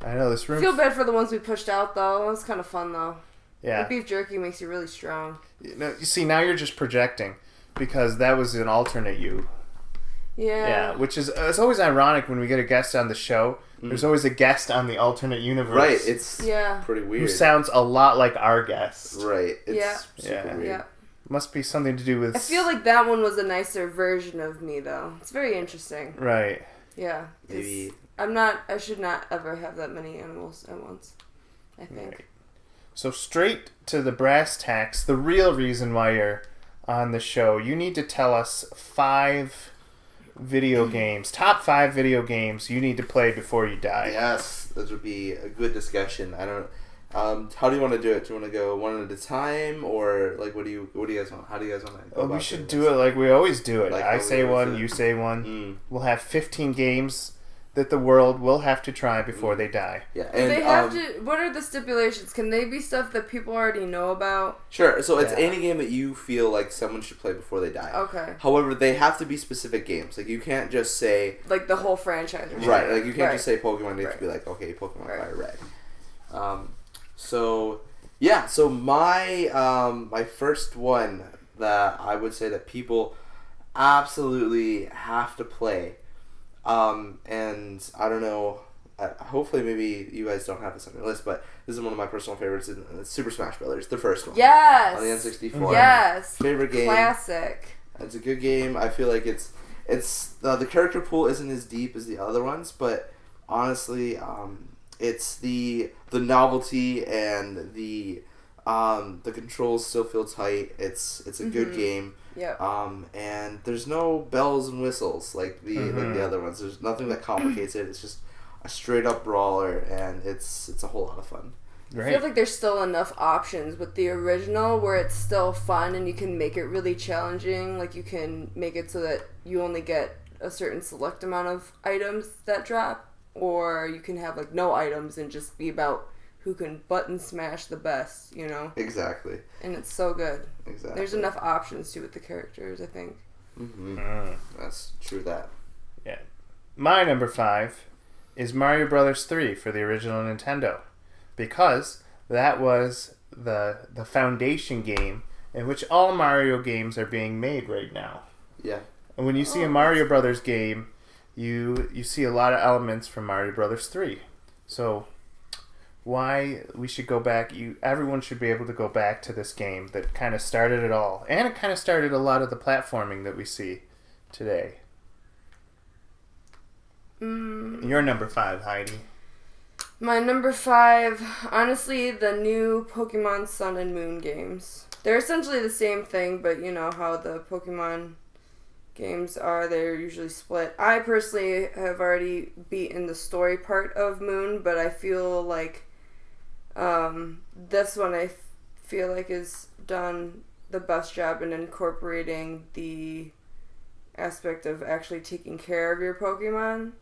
I know this I room. feel bad for the ones we pushed out though. It was kind of fun though. Yeah. The beef jerky makes you really strong. You see, now you're just projecting because that was an alternate you. Yeah. Yeah, which is it's always ironic when we get a guest on the show. There's always a guest on the alternate universe. Right, it's Yeah. pretty who weird. sounds a lot like our guest. Right, it's Yeah. super Yeah. weird. Yeah. Must be something to do with. I feel like that one was a nicer version of me though. It's very interesting. Right. Yeah. 'Cause Maybe. I should not ever have that many animals at once. I think. Right. So straight to the brass tacks, the real reason why you're on the show. You need to tell us 5 video games, top 5 video games you need to play before you die. Yes, this would be a good discussion. I don't. How do you want to do it? Do you want to go one at a time, or like what do you guys want? How do you guys want to go? Well, we should do it like we always do it. Like I say one, you say one. We'll have 15 games that the world will have to try before they die. Yeah, and they have to. What are the stipulations? Can they be stuff that people already know about? Sure. So it's any game that you feel like someone should play before they die. Okay. However, they have to be specific games. Like you can't just say like the whole franchise. Right. Like you can't just say Pokemon. You have to be like, okay, Pokemon Fire Red. So yeah. So my my first one that I would say that people absolutely have to play. And I don't know, hopefully maybe you guys don't have this on your list, but this is one of my personal favorites, and it's Super Smash Brothers, the first one. Yes! On the N64. Yes! Favorite game. Classic. It's a good game. I feel like it's the character pool isn't as deep as the other ones, but honestly, it's the novelty and the controls still feel tight. It's a good game. Yeah. And there's no bells and whistles like the other ones. There's nothing that complicates it. It's just a straight up brawler, and it's a whole lot of fun. Right. I feel like there's still enough options with the original where it's still fun and you can make it really challenging. Like you can make it so that you only get a certain select amount of items that drop, or you can have like no items and just be about who can button smash the best, you know? Exactly. And it's so good. Exactly. There's enough options too with the characters, I think. That's true that. Yeah. My number 5 is Mario Brothers 3 for the original Nintendo, because that was the foundation game in which all Mario games are being made right now. Yeah. And when you see a Mario Brothers game, you see a lot of elements from Mario Brothers 3. So why we should go back, everyone should be able to go back to this game that kind of started it all, and it kind of started a lot of the platforming that we see today. Your number 5, Heidi. My number 5, honestly, the new Pokemon Sun and Moon games. They're essentially the same thing, but you know how the Pokemon games are, they're usually split. I personally have already beaten the story part of Moon, but I feel like this one I feel like is done the best job in incorporating the aspect of actually taking care of your Pokemon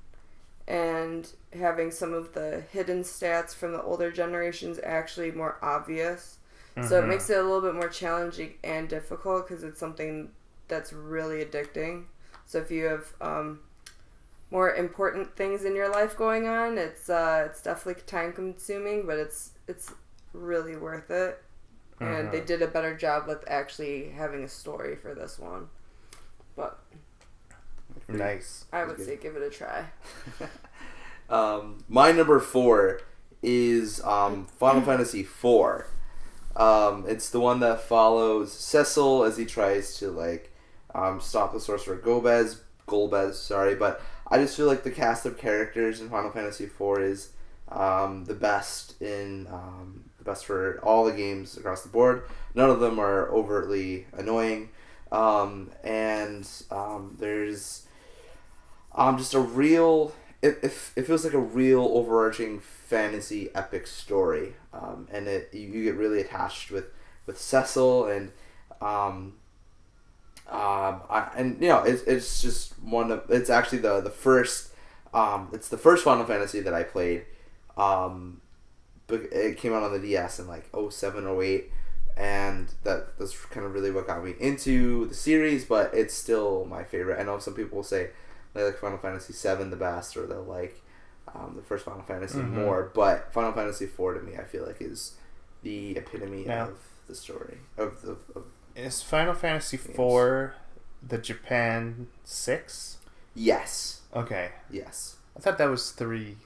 and having some of the hidden stats from the older generations actually more obvious. So it makes it a little bit more challenging and difficult because it's something that's really addicting. So if you have more important things in your life going on, it's definitely time consuming, but it's really worth it. And they did a better job with actually having a story for this one. But nice. I would say give it a try. My number 4 is Final Fantasy IV. It's the one that follows Cecil as he tries to stop the sorcerer Golbez, sorry, but I just feel like the cast of characters in Final Fantasy IV is the best for all the games across the board. None of them are overtly annoying, and there's just a real. It feels like a real overarching fantasy epic story, and you get really attached with Cecil and it's just it's actually the first it's the first Final Fantasy that I played, but it came out on the DS in 07, 08, and that's kind of really what got me into the series, but it's still my favorite. I know some people will say they like Final Fantasy VII the best, or they'll like the first Final Fantasy more, but Final Fantasy IV to me I feel like is the epitome of the story of Is Final Fantasy IV the Japan 6? Yes. Okay. Yes. I thought that was 3.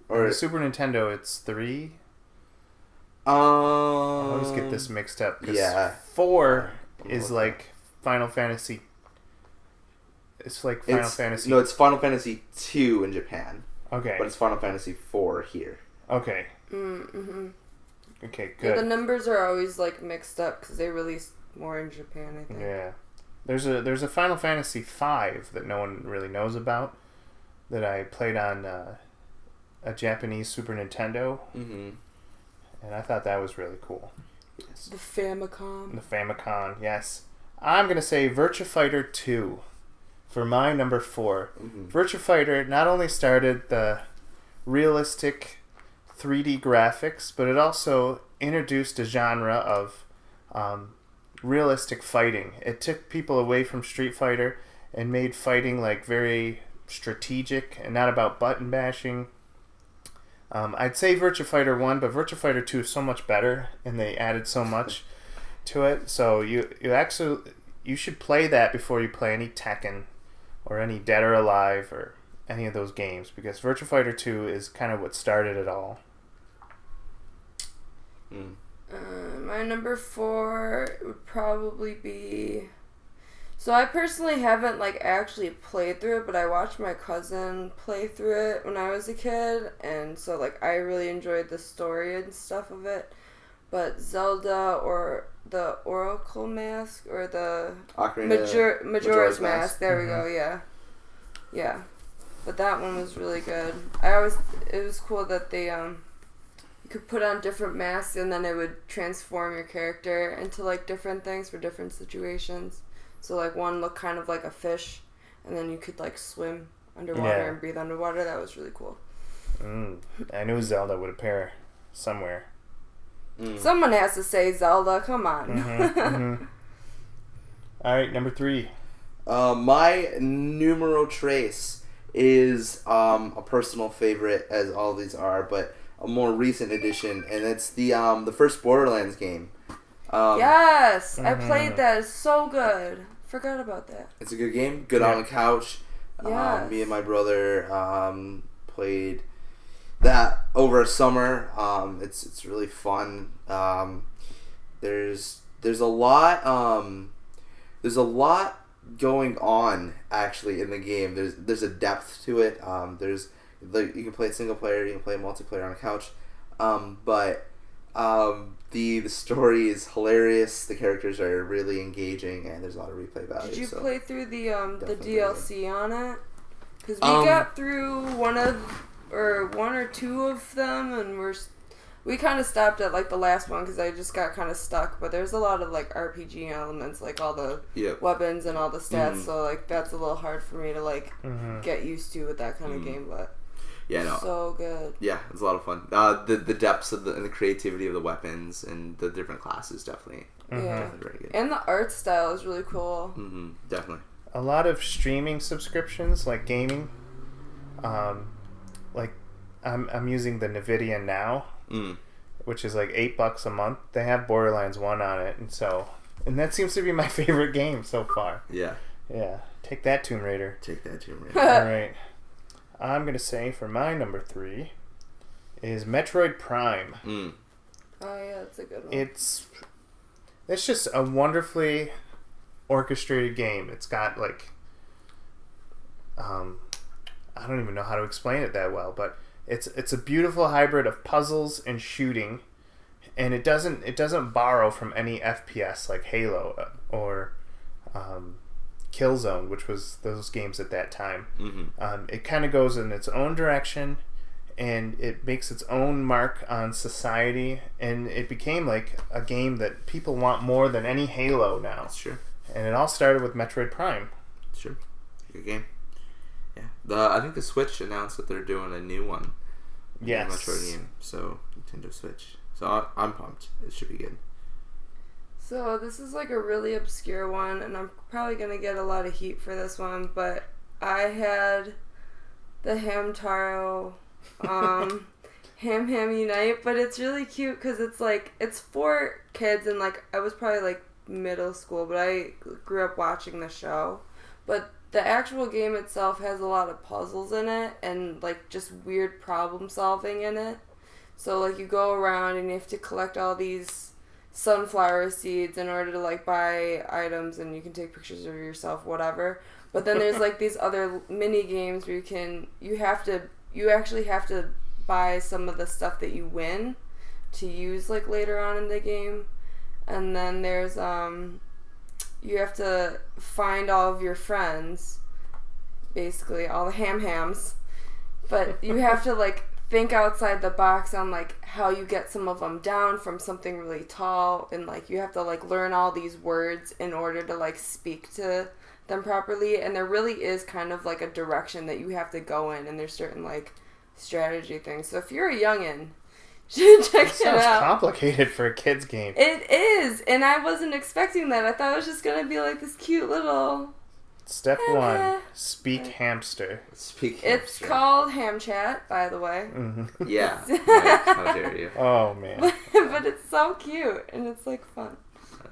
Or the Super Nintendo, it's 3? I always get this mixed up. Yeah. 4 is like Final Fantasy. It's like Final Fantasy. No, it's Final Fantasy 2 in Japan. Okay. But it's Final Fantasy 4 here. Okay. Okay, Yeah, good. the numbers are always like mixed up because they released more in Japan, I think. Yeah. There's a Final Fantasy V that no one really knows about that I played on a Japanese Super Nintendo, Mm-hmm. and I thought that was really cool. Yes. The Famicom. The Famicom, yes. I'm going to say Virtua Fighter 2 for my number 4. Mm-hmm. Virtua Fighter not only started the realistic 3D graphics, but it also introduced a genre of realistic fighting. It took people away from Street Fighter and made fighting like very strategic and not about button bashing. I'd say Virtua Fighter 1, but Virtua Fighter 2 is so much better, and they added so much to it. So you should play that before you play any Tekken or any Dead or Alive or any of those games, because Virtua Fighter 2 is kind of what started it all. Mm. My number 4 would probably be... So I personally haven't like actually played through it, but I watched my cousin play through it when I was a kid, and so like I really enjoyed the story and stuff of it. But Zelda or the Oracle Mask or the Majora's Mask. There we go. Yeah. But that one was really good. It was cool that they you could put on different masks and then it would transform your character into like different things for different situations. So like one looked kind of like a fish, and then you could like swim underwater and breathe underwater. That was really cool. I knew Zelda would appear somewhere. Someone has to say Zelda. Come on. Mm-hmm. All right, number 3. My numero tres is a personal favorite, as all these are, but a more recent addition, and it's the first Borderlands game. Yes, I played that. It's so good. Forgot about that. It's a good game. Good on the couch. Yes. Me and my brother played that over a summer. It's really fun. There's a lot going on actually in the game. There's a depth to it. You can play it single player. You can play multiplayer on a couch. But the story is hilarious. The characters are really engaging, and there's a lot of replay value. Did you play through the DLC on it? Because we got through one or two of them, and we kind of stopped at like the last one because I just got kind of stuck. But there's a lot of like RPG elements, like all the weapons and all the stats. So like that's a little hard for me to like get used to with that kind of game, but. Yeah, no. So good. Yeah, it's a lot of fun. The depths of and the creativity of the weapons and the different classes definitely. Definitely very good. And the art style is really cool. Mm-hmm, definitely. A lot of streaming subscriptions, like gaming. Like I'm using the Nvidia Now, which is like $8 a month. They have Borderlands 1 on it, and that seems to be my favorite game so far. Yeah. Yeah. Take that, Tomb Raider. All right. I'm going to say for my number 3 is Metroid Prime. Oh yeah, that's a good one. It's just a wonderfully orchestrated game. It's got like I don't even know how to explain it that well, but it's a beautiful hybrid of puzzles and shooting, and it doesn't borrow from any FPS like Halo or Killzone, which was those games at that time. It kind of goes in its own direction, and it makes its own mark on society, and it became like a game that people want more than any Halo now. That's true. And it all started with Metroid Prime. Sure. Good game. Yeah. I think the Switch announced that they're doing a new one. Yes. Metroid game. So Nintendo Switch. So I'm pumped. It should be good. So this is like a really obscure one, and I'm probably going to get a lot of heat for this one, but I had the Hamtaro Ham Unite, but it's really cute because it's for kids, and like I was probably like middle school, but I grew up watching the show. But the actual game itself has a lot of puzzles in it and like just weird problem solving in it. So like you go around and you have to collect all these sunflower seeds in order to like buy items, and you can take pictures of yourself, whatever. But then there's like these other mini games where you actually have to buy some of the stuff that you win, to use like later on in the game. And then there's you have to find all of your friends, basically all the hams, but you have to like think outside the box on like how you get some of them down from something really tall, and like you have to like learn all these words in order to like speak to them properly. And there really is kind of like a direction that you have to go in, and there's certain like strategy things. So if you're a youngin', check it out. Sounds complicated for a kid's game. It is, and I wasn't expecting that. I thought it was just gonna be like this cute little. Step 1: speak hamster. Speak It's hamster. called Ham Chat, by the way. Mm-hmm. Yeah. Mike, how dare you? Oh man. But it's so cute, and it's like fun.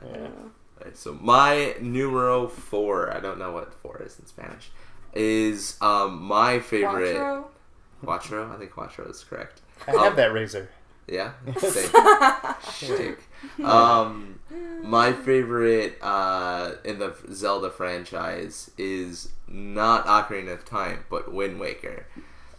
I don't know. Right, so my numero 4, I don't know what 4 is in Spanish, is my favorite. Quattro? I think Quattro is correct. I have that razor. Yeah? Same. Shtick. My favorite in the Zelda franchise is not Ocarina of Time, but Wind Waker.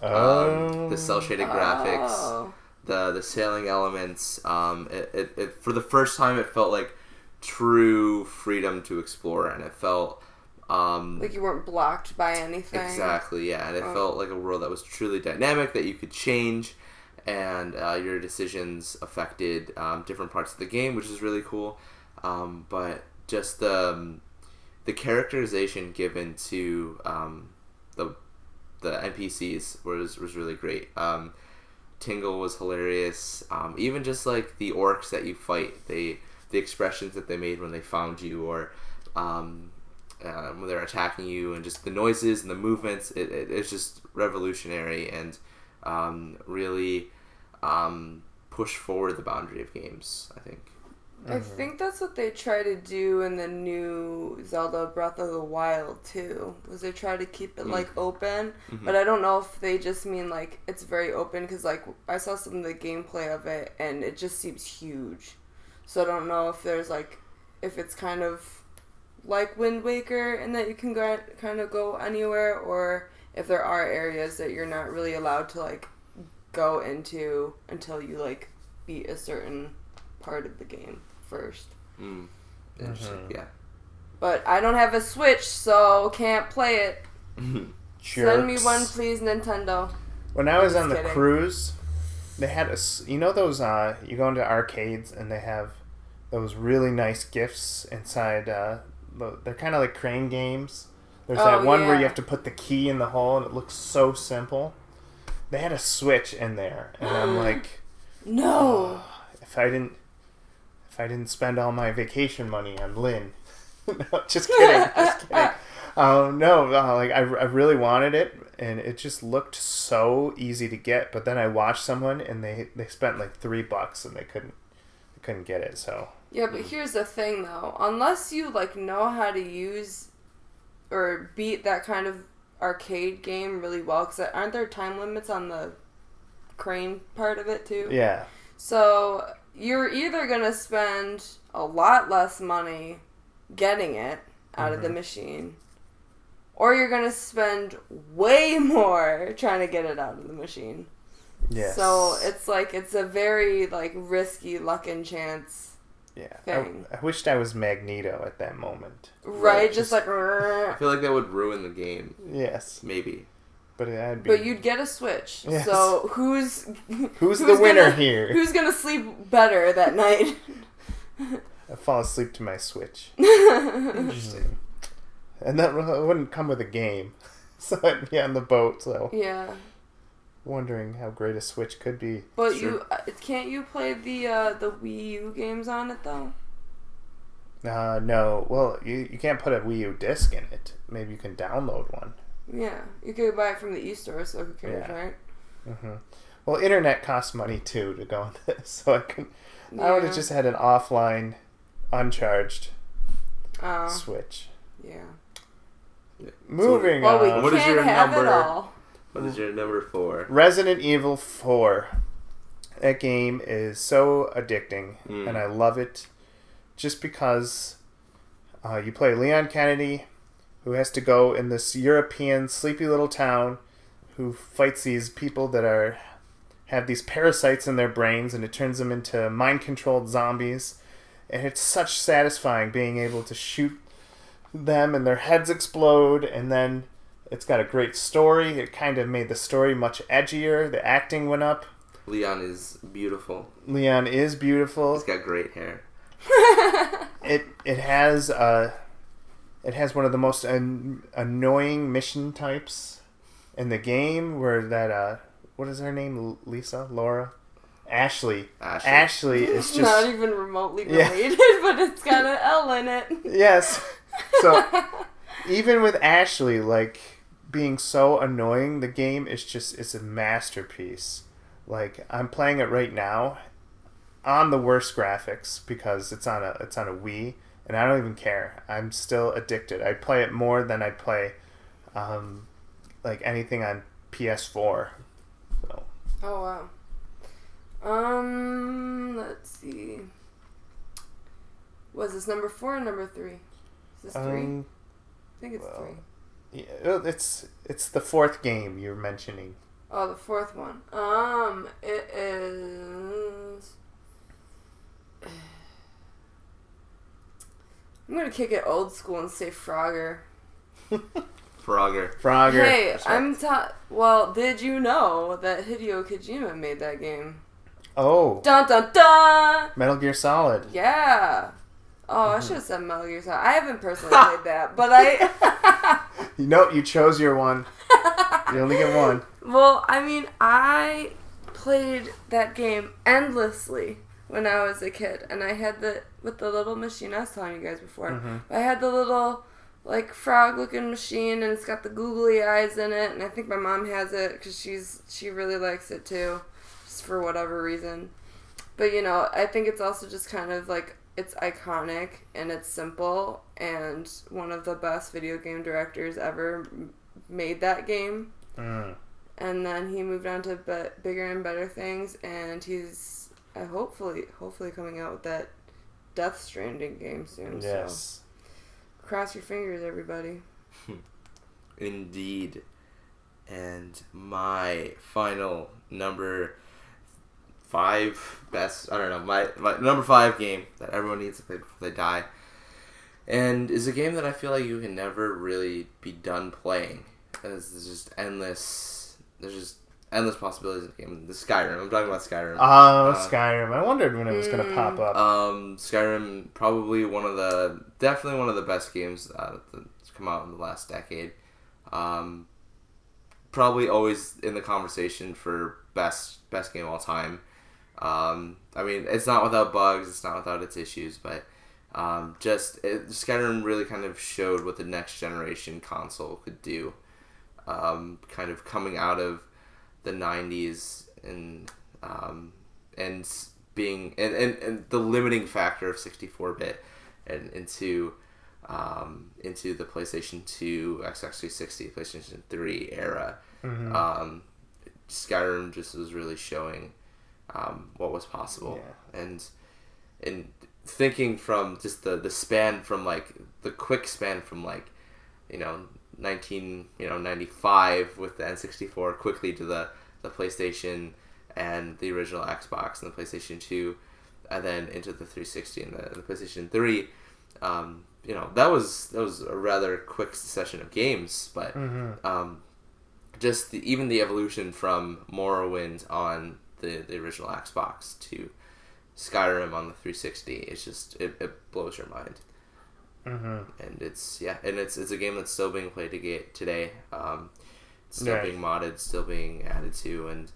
The cel-shaded graphics, the sailing elements. It for the first time, it felt like true freedom to explore, and it felt like you weren't blocked by anything. Exactly, yeah, and it felt like a world that was truly dynamic, that you could change, and your decisions affected different parts of the game, which is really cool. But just the characterization given to the NPCs was really great. Tingle was hilarious. Even just like the orcs that you fight, the expressions that they made when they found you, or when they're attacking you, and just the noises and the movements, it's just revolutionary, and really push forward the boundary of games, I think. I think that's what they try to do in the new Zelda Breath of the Wild too. Was they try to keep it like open, but I don't know if they just mean like it's very open, because like I saw some of the gameplay of it and it just seems huge. So I don't know if there's like if it's kind of like Wind Waker and that you can kind of go anywhere, or if there are areas that you're not really allowed to like go into until you like beat a certain part of the game first. Interesting. Yeah. But I don't have a Switch, so can't play it. Send me one, please, Nintendo. When I was on the kidding. cruise, they had those, you go into arcades and they have those really nice gifts inside, they're kind of like crane games. There's that one where you have to put the key in the hole and it looks so simple. They had a Switch in there, and I'm like, no. If I didn't spend all my vacation money on Lynn. No, just kidding. Like I really wanted it, and it just looked so easy to get. But then I watched someone, and they spent like $3, and they couldn't get it. So yeah, but here's the thing though: unless you like know how to use or beat that kind of arcade game really well, because aren't there time limits on the crane part of it too? yeah. So you're either gonna spend a lot less money getting it out of the machine, or you're gonna spend way more trying to get it out of the machine. Yes. So it's like it's a very like risky luck and chance. Yeah. Thing. I wished I was Magneto at that moment. Right, just like. I feel like that would ruin the game. Yes. Maybe. But I'd be. But you'd get a Switch. Yes. So who's the winner here? Who's gonna sleep better that night? I fall asleep to my Switch. Interesting. And that wouldn't come with a game, so I'd be on the boat. So Yeah. wondering how great a Switch could be. But Sure. can't you play the Wii U games on it though? No. Well, you can't put a Wii U disc in it. Maybe you can download one. Yeah, you could buy it from the e-store, so who cares, Yeah. right? Mm-hmm. Well, internet costs money too to go on this, so I would have just had an offline, uncharged Switch. Yeah. Moving Well, we on. What is can't your have number? it all. What is your number 4? Resident Evil 4. That game is so addicting, and I love it just because you play Leon Kennedy, who has to go in this European sleepy little town, who fights these people that are have these parasites in their brains, and it turns them into mind-controlled zombies. And it's such satisfying being able to shoot them and their heads explode, and then it's got a great story. It kind of made the story much edgier. The acting went up. Leon is beautiful. Leon is beautiful. He's got great hair. It has one of the most annoying mission types in the game, where that what is her name? Lisa? Laura? Ashley. Ashley is just not even remotely related, but it's got an L in it. Yes. So even with Ashley like being so annoying, the game is it's a masterpiece. Like, I'm playing it right now on the worst graphics because it's on a Wii, and I don't even care. I'm still addicted. I play it more than I'd play like anything on PS4. So. Oh wow. Let's see. Was this number 4 or number 3? Is this 3? I think it's 3. Yeah, it's the 4th game you're mentioning. Oh, the 4th one. It is. I'm gonna kick it old school and say Frogger. Frogger. Hey, well, did you know that Hideo Kojima made that game? Oh. Dun dun dun! Metal Gear Solid. Yeah. Oh, I should have said Metal Gear Solid. I haven't personally played that, but I... Nope, you chose your one. You only get one. Well, I mean, I played that game endlessly when I was a kid, and I had with the little machine I was telling you guys before. Mm-hmm. I had the little, like, frog-looking machine, and it's got the googly eyes in it, and I think my mom has it because she really likes it too, just for whatever reason. But, you know, I think it's also just kind of, like, it's iconic, and it's simple, and one of the best video game directors ever made that game. Mm. And then he moved on to bigger and better things, and he's hopefully coming out with that Death Stranding game soon. Yes. So cross your fingers, everybody. Indeed. And my final number 5 best, I don't know, my number 5 game that everyone needs to play before they die, and is a game that I feel like you can never really be done playing. There's just endless possibilities in the game. The Skyrim. I'm talking about Skyrim. Skyrim. I wondered when it was going to pop up. Skyrim, probably definitely one of the best games that's come out in the last decade. Probably always in the conversation for best game of all time. I mean, it's not without bugs, it's not without its issues, but Skyrim really kind of showed what the next generation console could do. Kind of coming out of the 90s and being and the limiting factor of 64-bit and into the PlayStation 2, Xbox 360, PlayStation 3 era. Mm-hmm. Skyrim just was really showing what was possible, and thinking from just the span from like the quick span from like 1995 with the N64 quickly to the PlayStation and the original Xbox and the PlayStation 2, and then into the 360 and the PlayStation 3. That was a rather quick succession of games, but just even the evolution from Morrowind on the original Xbox to Skyrim on the 360, it's just it blows your mind. Mm-hmm. And it's a game that's still being played today. Still being modded, still being added to, and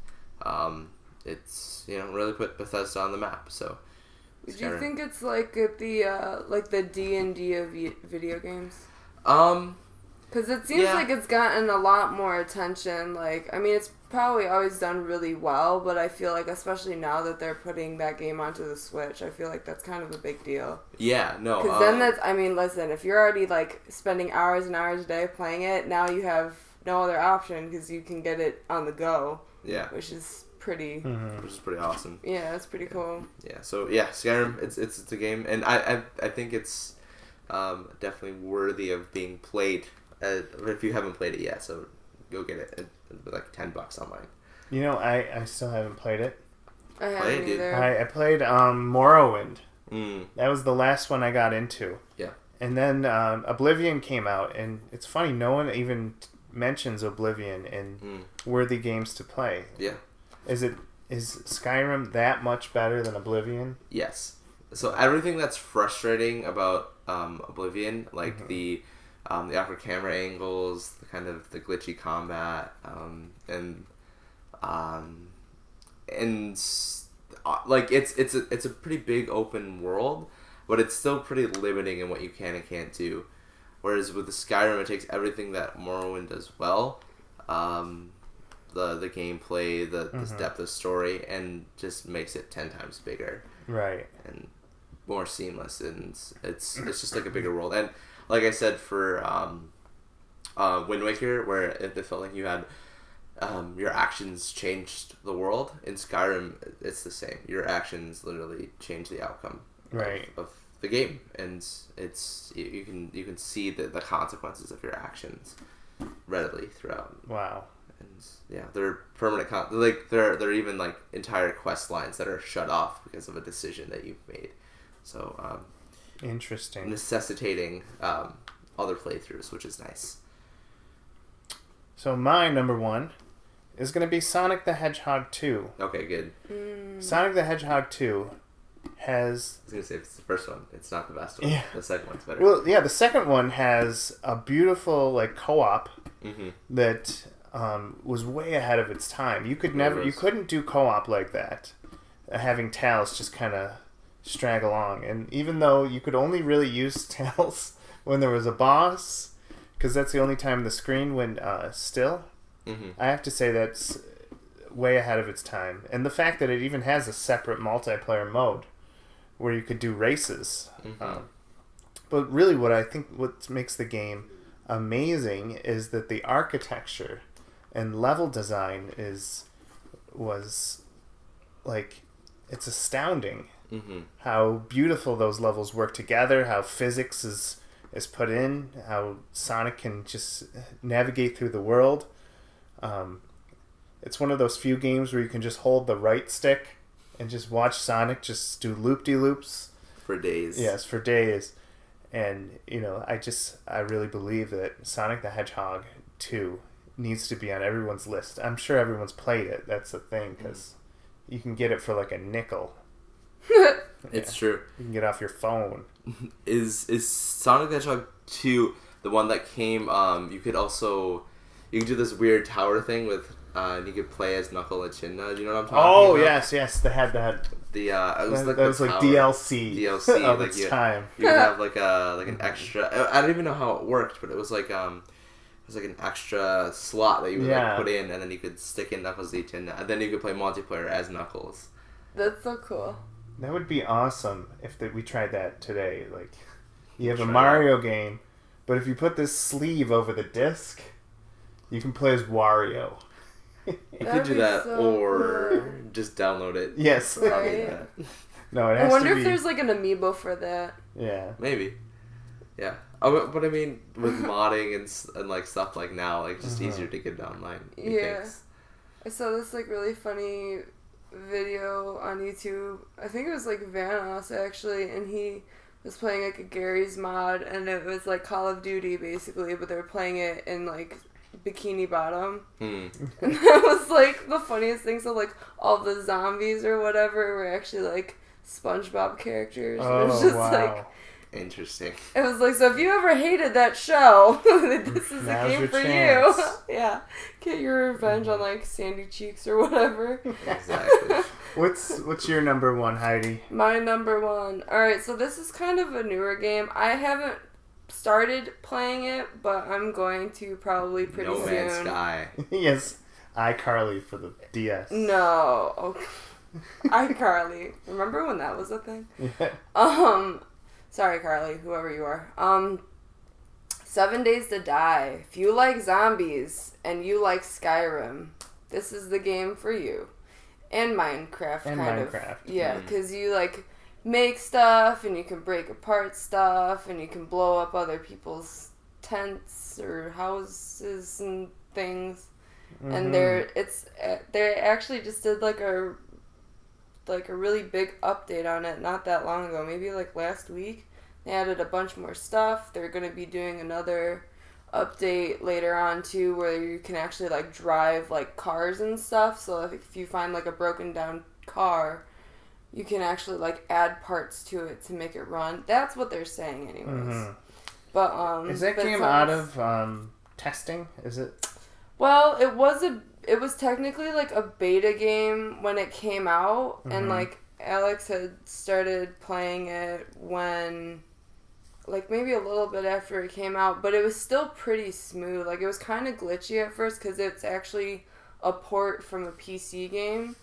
it's really put Bethesda on the map. So, do you think it's like the D&D of video games? Because it seems like it's gotten a lot more attention. Like, I mean, it's probably always done really well, but I feel like, especially now that they're putting that game onto the Switch, I feel like that's kind of a big deal. Yeah, no. Because then listen, if you're already, like, spending hours and hours a day playing it, now you have no other option because you can get it on the go. Yeah. Which is pretty... Mm-hmm. Which is pretty awesome. Yeah, that's pretty cool. Yeah, so, Skyrim, it's a game, and I think it's definitely worthy of being played. If you haven't played it yet, so go get it. It's like $10 online. You know, I still haven't played it. I haven't either. I played Morrowind. Mm. That was the last one I got into. Yeah. And then Oblivion came out, and it's funny, no one even mentions Oblivion in worthy games to play. Yeah. Is Skyrim that much better than Oblivion? Yes. So everything that's frustrating about Oblivion, like the awkward camera angles, the kind of the glitchy combat, and like it's a pretty big open world, but it's still pretty limiting in what you can and can't do. Whereas with the Skyrim, it takes everything that Morrowind does well, the gameplay, the depth of story, and just makes it 10 times bigger. Right. And more seamless, and it's just like a bigger world. And like I said for Wind Waker, where it felt like you had your actions changed the world, in Skyrim it's the same. Your actions literally change the outcome of the game, and it's you can see the consequences of your actions readily throughout. Wow. And yeah, they're permanent. There are even like entire quest lines that are shut off because of a decision that you've made. So interesting. Necessitating other playthroughs, which is nice. So my number one is going to be Sonic the Hedgehog 2. Okay, good. Sonic the Hedgehog 2 has... I was going to say, if it's the first one, it's not the best one. Yeah. The second one's better. Well, yeah, the second one has a beautiful like co-op that was way ahead of its time. You couldn't do co-op like that, having Tails just kind of straggle along. And even though you could only really use Tails when there was a boss, because that's the only time the screen went still, I have to say that's way ahead of its time. And the fact that it even has a separate multiplayer mode where you could do races. But really what makes the game amazing is that the architecture and level design was like, it's astounding how beautiful those levels work together, how physics is put in, how Sonic can just navigate through the world. It's one of those few games where you can just hold the right stick and just watch Sonic just do loop-de-loops. For days. Yes, for days. And, I really believe that Sonic the Hedgehog 2 needs to be on everyone's list. I'm sure everyone's played it. That's the thing, because you can get it for like a nickel. It's true. You can get off your phone. Is Sonic the Hedgehog 2 the one that came, you could do this weird tower thing with, and you could play as Knuckle and Echidna. Do you know what I'm talking about? Yes, they had that. It was that like was like DLC of like its time. You would have like an extra. I don't even know how it worked, but it was like an extra slot that you would like put in, and then you could stick in Knuckles and Echidna, and then you could play multiplayer as Knuckles. That's so cool. That would be awesome if we tried that today. Like, you have a Mario game, but if you put this sleeve over the disc, you can play as Wario. You could do that, or just download it. Yes. Right. No, it has to be... I wonder if there's like an amiibo for that. Yeah. Maybe. Yeah. Oh, but I mean, with modding and like stuff like now, like just easier to get it online. Yeah. I saw this like really funny video on YouTube. I think it was like Vanoss actually, and he was playing like a Gary's mod, and it was like Call of Duty basically, but they were playing it in like Bikini Bottom. And that was like the funniest thing. So like all the zombies or whatever were actually like SpongeBob characters. Oh, it was just wow. like interesting. it was like, so if you ever hated that show, this is a game for chance. you. Yeah. Get your revenge on like Sandy Cheeks or whatever. Exactly. What's your number one, Heidi? My number one. Alright, so this is kind of a newer game. I haven't started playing it, but I'm going to probably pretty soon. No Man's Sky. Yes, iCarly for the DS. No. Okay. iCarly. Remember when that was a thing? Yeah. Sorry, Carly, whoever you are. 7 Days to Die. If you like zombies and you like Skyrim, this is the game for you. And Minecraft, Minecraft. Yeah, because you like make stuff and you can break apart stuff and you can blow up other people's tents or houses and things. and they actually just did like a really big update on it not that long ago, maybe like last week. They added a bunch more stuff. They're going to be doing another update later on too, where you can actually like drive like cars and stuff. So if you find like a broken down car, you can actually like add parts to it to make it run. That's what they're saying anyways. But is that game out of testing? Is it? Well, it was technically like a beta game when it came out, and like Alex had started playing it when, like maybe a little bit after it came out, but it was still pretty smooth. Like it was kind of glitchy at first because it's actually a port from a PC game.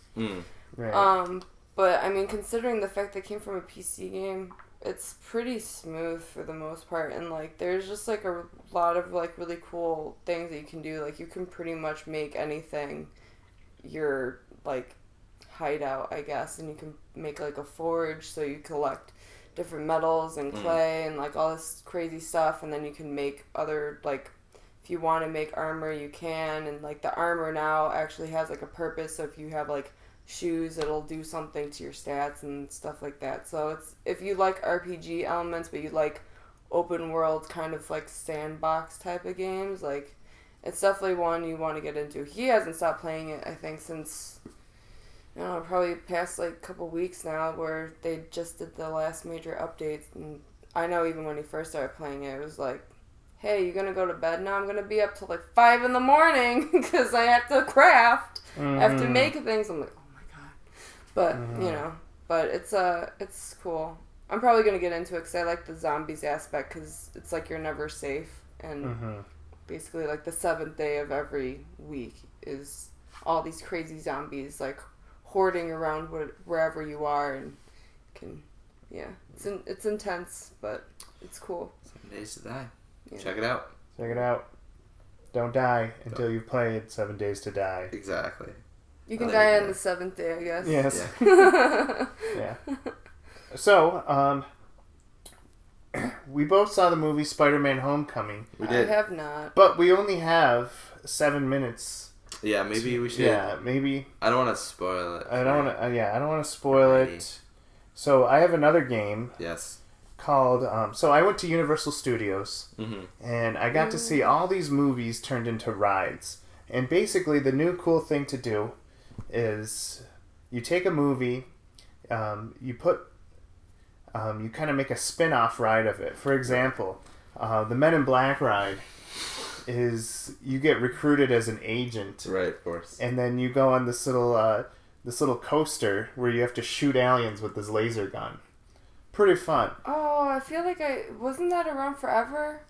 Right. But I mean, considering the fact that it came from a PC game, it's pretty smooth for the most part, and like there's just like a lot of like really cool things that you can do. Like you can pretty much make anything your like hideout, I guess, and you can make like a forge, so you collect different metals and clay and like all this crazy stuff, and then you can make other, like if you want to make armor you can, and like the armor now actually has like a purpose. So if you have like shoes, it'll do something to your stats and stuff like that. So it's, if you like RPG elements but you like open world kind of like sandbox type of games, like it's definitely one you want to get into. He hasn't stopped playing it, I think, since, I don't know, probably past like a couple weeks now, where they just did the last major updates. And I know even when he first started playing it, it was like, hey, you gonna go to bed now? I'm gonna be up till like 5 in the morning because I have to craft. I have to make things. I'm like, but, you know, but it's cool. I'm probably going to get into it because I like the zombies aspect, because it's like you're never safe. And basically like the 7th day of every week is all these crazy zombies like hoarding around wherever you are, and it's intense, but it's cool. 7 days to die. Yeah. Check it out. Check it out. Don't die until you've played 7 Days to Die. Exactly. You can die on the 7th day, I guess. Yes. Yeah. Yeah. So, we both saw the movie Spider-Man Homecoming. We did. I have not. But we only have 7 minutes. Yeah, maybe we should. Yeah, maybe. I don't want to spoil it. I don't want to. I don't want to spoil it. So I have another game. Yes. Called. So I went to Universal Studios, and I got to see all these movies turned into rides. And basically, the new cool thing to do is you take a movie, you kind of make a spin-off ride of it. For example, the Men in Black ride is you get recruited as an agent, right? Of course. And then you go on this little coaster where you have to shoot aliens with this laser gun. Pretty fun. Oh, I feel like wasn't that around forever?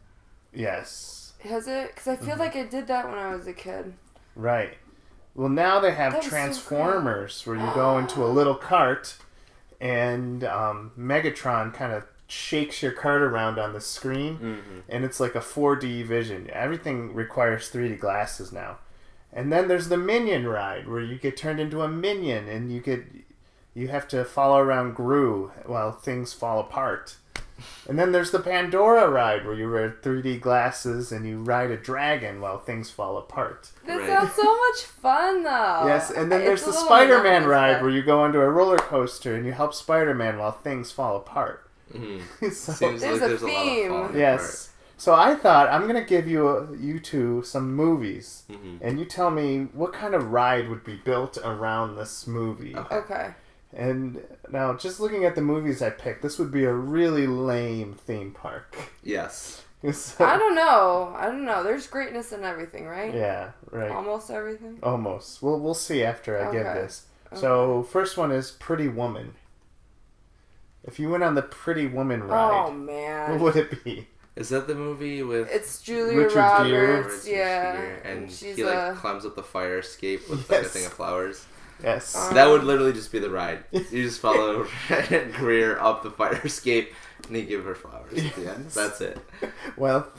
Yes. Has it? Because I feel like I did that when I was a kid. Right. Well, now they have That was Transformers, so where you go into a little cart, and Megatron kind of shakes your cart around on the screen, and it's like a 4D vision. Everything requires 3D glasses now. And then there's the Minion ride, where you get turned into a minion, and you have to follow around Gru while things fall apart. And then there's the Pandora ride, where you wear 3D glasses and you ride a dragon while things fall apart. This sounds so much fun, though. Yes, and then there's the Spider-Man ride, where you go onto a roller coaster and you help Spider-Man while things fall apart. So, Seems like there's a lot of falling yes. So I thought, I'm going to give you two some movies, and you tell me what kind of ride would be built around this movie. Okay. And now, just looking at the movies I picked, this would be a really lame theme park. Yes. So, I don't know. There's greatness in everything, right? Yeah, right. Almost everything? Almost. We'll see after I give Okay. this. So, first one is Pretty Woman. If you went on the Pretty Woman ride, Oh, man. what would it be? Is that the movie with It's Julia Richard Gere. Roberts, yeah. and she's he like climbs up the fire escape with like a thing of flowers? Yes. That would literally just be the ride. You just follow Greer up the fire escape, and you give her flowers at the end. That's it. Well,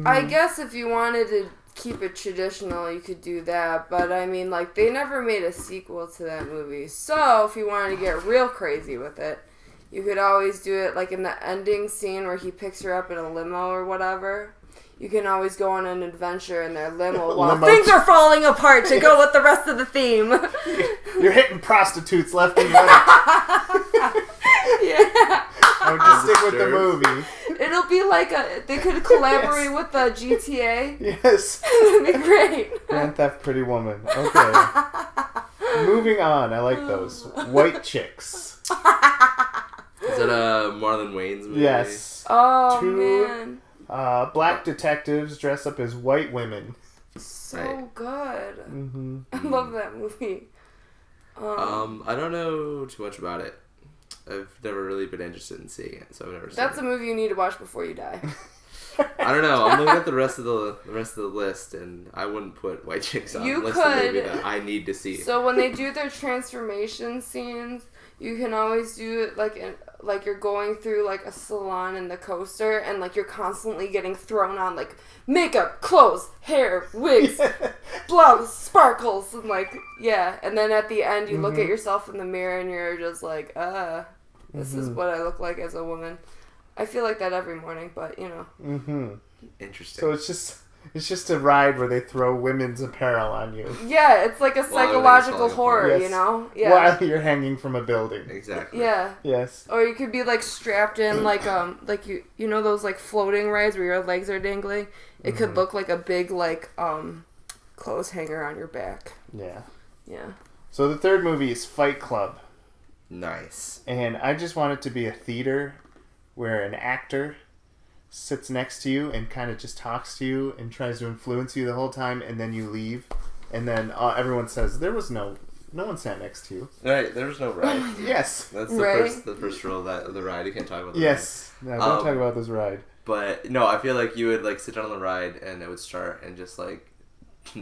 I guess if you wanted to keep it traditional, you could do that. But, I mean, like, they never made a sequel to that movie. So, if you wanted to get real crazy with it, you could always do it, like, in the ending scene where he picks her up in a limo or whatever. you can always go on an adventure in their limo while Limo. things are falling apart to go with the rest of the theme. You're hitting prostitutes left and right. Yeah. I would just stick with the movie. It'll be like they could collaborate with the GTA. Yes. That'd be great. Grand Theft Pretty Woman. Okay. Moving on. I like those. White Chicks. Is that a Marlon Wayans movie? Yes. Oh, Two man. black detectives dress up as white women. So good. Mm-hmm. I love that movie. I don't know too much about it. I've never really been interested in seeing it, so I've never seen That's it. a movie you need to watch before you die. I don't know. I'm looking at the rest of the list, and I wouldn't put White Chicks on You the list of movie could. that I need to see. So when they do their transformation scenes, you can always do it like you're going through like a salon in the coaster, and like you're constantly getting thrown on like makeup, clothes, hair, wigs, blouse, sparkles, and like and then at the end you look at yourself in the mirror and you're just like, this is what I look like as a woman. I feel like that every morning, but you know. Mm-hmm. Interesting. So it's just a ride where they throw women's apparel on you. Yeah, it's like a psychological horror, Yes. you know? Yeah. While you're hanging from a building. Exactly. Yeah. Yes. Or you could be like strapped in like you know those like floating rides where your legs are dangling? It could look like a big like clothes hanger on your back. Yeah. Yeah. So the third movie is Fight Club. Nice. And I just want it to be a theater where an actor sits next to you and kind of just talks to you and tries to influence you the whole time, and then you leave, and then everyone says no one sat next to you. Right, there's no ride. Yes. That's Right. the first rule of the ride. You can't talk about the Yes. No, don't talk about this ride. ride. But no, I feel like you would like sit down on the ride and it would start and just like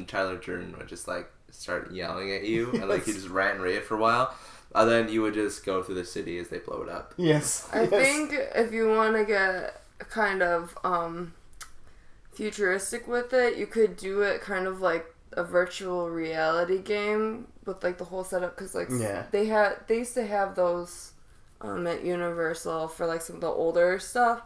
Tyler Durden would just like start yelling at you and like you just rant and rave for a while. And then you would just go through the city as they blow it up. Yes. I think if you want to get kind of futuristic with it, you could do it kind of like a virtual reality game with like the whole setup, because like they used to have those at Universal for like some of the older stuff,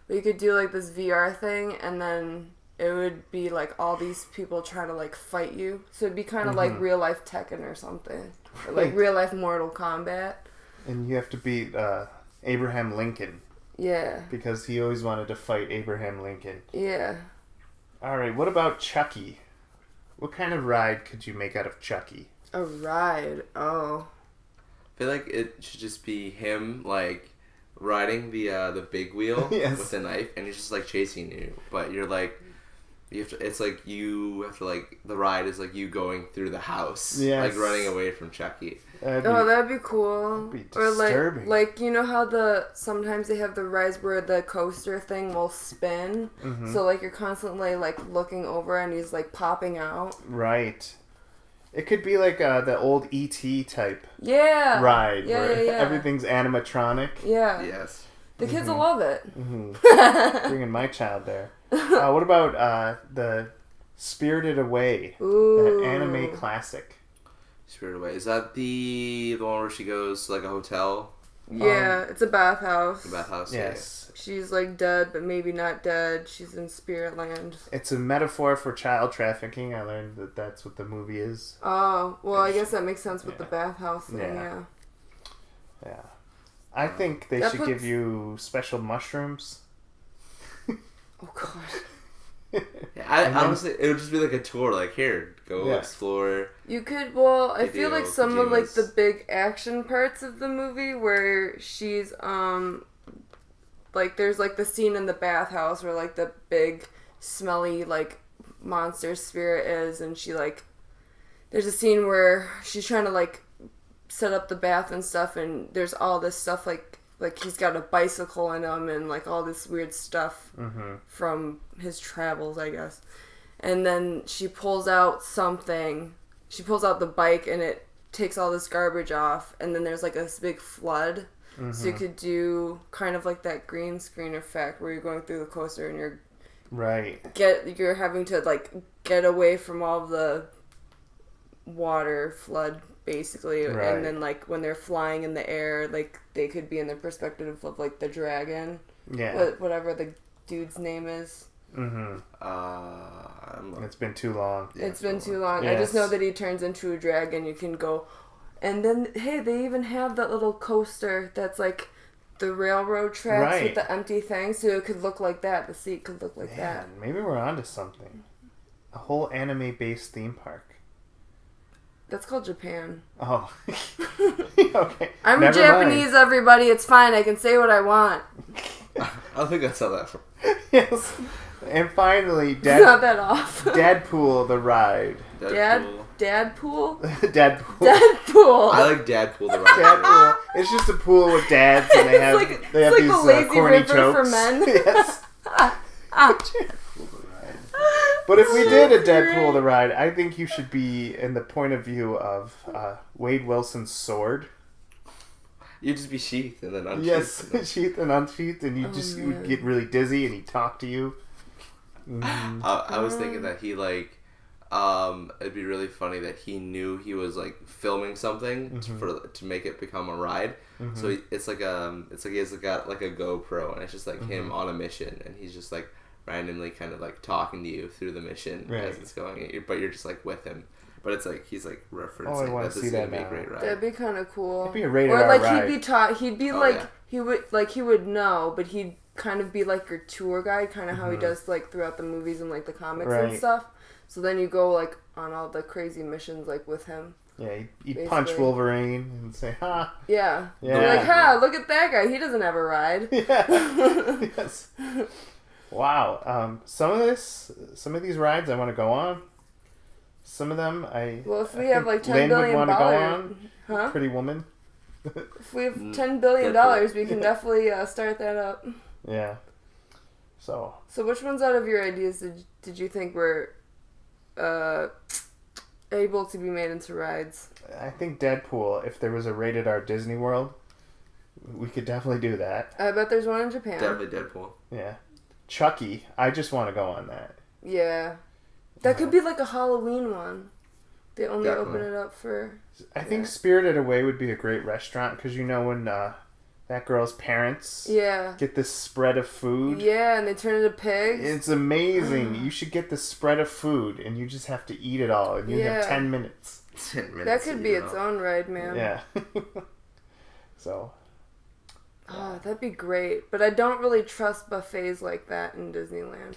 but you could do like this VR thing and then it would be like all these people trying to like fight you, so it'd be kind of like real life Tekken or something, or like real life Mortal Kombat. And you have to beat Abraham Lincoln. Yeah. Because he always wanted to fight Abraham Lincoln. Yeah. Alright, what about Chucky? What kind of ride could you make out of Chucky? A ride. Oh. I feel like it should just be him like riding the big wheel with a knife, and he's just like chasing you, but you're like it's like you have to like the ride is like you going through the house, like running away from Chucky. That'd be cool. That'd be or disturbing. like you know how sometimes they have the rides where the coaster thing will spin, so like you're constantly like looking over and he's like popping out. Right. It could be like the old E.T. type Yeah, ride where yeah. everything's animatronic. Yeah. Yes. The kids will love it. Bringing my child there. What about the Spirited Away? Ooh. That anime classic. Spirited Away. Is that the one where she goes to like a hotel? Yeah, it's a bathhouse. The bathhouse. Yes. She's like dead, but maybe not dead. She's in spirit land. It's a metaphor for child trafficking. I learned that that's what the movie is. Oh, well, I guess that makes sense with the bathhouse thing, yeah. Yeah. I think they should give you special mushrooms. Oh, God. Yeah, honestly, it would just be like a tour. Like, here, go explore. You could, well, I feel like some of, like, pajamas. the big action parts of the movie where she's, like, there's, like, the scene in the bathhouse where, like, the big, smelly, like, monster spirit is, and she, like, there's a scene where she's trying to, like, set up the bath and stuff, and there's all this stuff, like he's got a bicycle in him and like all this weird stuff from his travels, I guess. And then she pulls out something. She pulls out the bike and it takes all this garbage off. And then there's like this big flood. So you could do kind of like that green screen effect where you're going through the coaster and you're having to like get away from all the water flood, basically. Right. And then like when they're flying in the air, like they could be in the perspective of like the dragon, whatever the dude's name is. It's been too long. Yeah, It's been too long. Yes. I just know that he turns into a dragon. You can go, and then hey, they even have that little coaster that's like the railroad tracks with the empty thing, so it could look like that. The seat could look like that. Maybe we're onto something. A whole anime-based theme park. That's called Japan. Oh, okay. I'm Never Japanese, mind. everybody. It's fine. I can say what I want. I don't think that's how that works. Yes. And finally, It's not that off. Dadpool the ride. Deadpool. Dadpool? Dadpool. Dadpool. I like Dadpool the ride. Dadpool. It's just a pool with dads, and they have It's they have like these a lazy corny river jokes. for men. Yes. But if we did a Deadpool the ride, I think you should be in the point of view of Wade Wilson's sword. You'd just be sheathed and then unsheathed. Yes, sheath and unsheathed, and you would get really dizzy, and he'd talk to you. I was thinking that he it'd be really funny that he knew he was like filming something to make it become a ride. So it's like he has got like a GoPro, and it's just like him on a mission, and he's just like randomly kind of like talking to you through the mission as it's going, but you're just like with him. But it's like he's like referencing that this is gonna be a great ride. That'd be kind of cool. It'd be a rated or R like ride. he'd be he would know, but he'd kind of be like your tour guide, kind of how he does like throughout the movies and like the comics and stuff. So then you go like on all the crazy missions like with him. Yeah, you punch Wolverine and say, "Ha!" Yeah. Yeah. You're like, "Ha! Look at that guy. He doesn't have a ride." Yeah. Yes. Wow. Some of these rides I want to go on. Some of them if we have like $10 Lynn would billion, want to go on. huh? Pretty Woman. If we have $10 billion, we can definitely start that up. Yeah. So which ones out of your ideas did you think were able to be made into rides? I think Deadpool, if there was a rated R Disney World, we could definitely do that. I bet there's one in Japan. Definitely Deadpool. Yeah. Chucky, I just want to go on that. Yeah. That could be like a Halloween one. They only open it up for... I think Spirited Away would be a great restaurant, because you know when that girl's parents get this spread of food. Yeah, and they turn into pigs. It's amazing. You should get this spread of food, and you just have to eat it all, and you have 10 minutes. 10 minutes. That could be its own ride, man. Yeah. So... Oh, that'd be great. But I don't really trust buffets like that in Disneyland.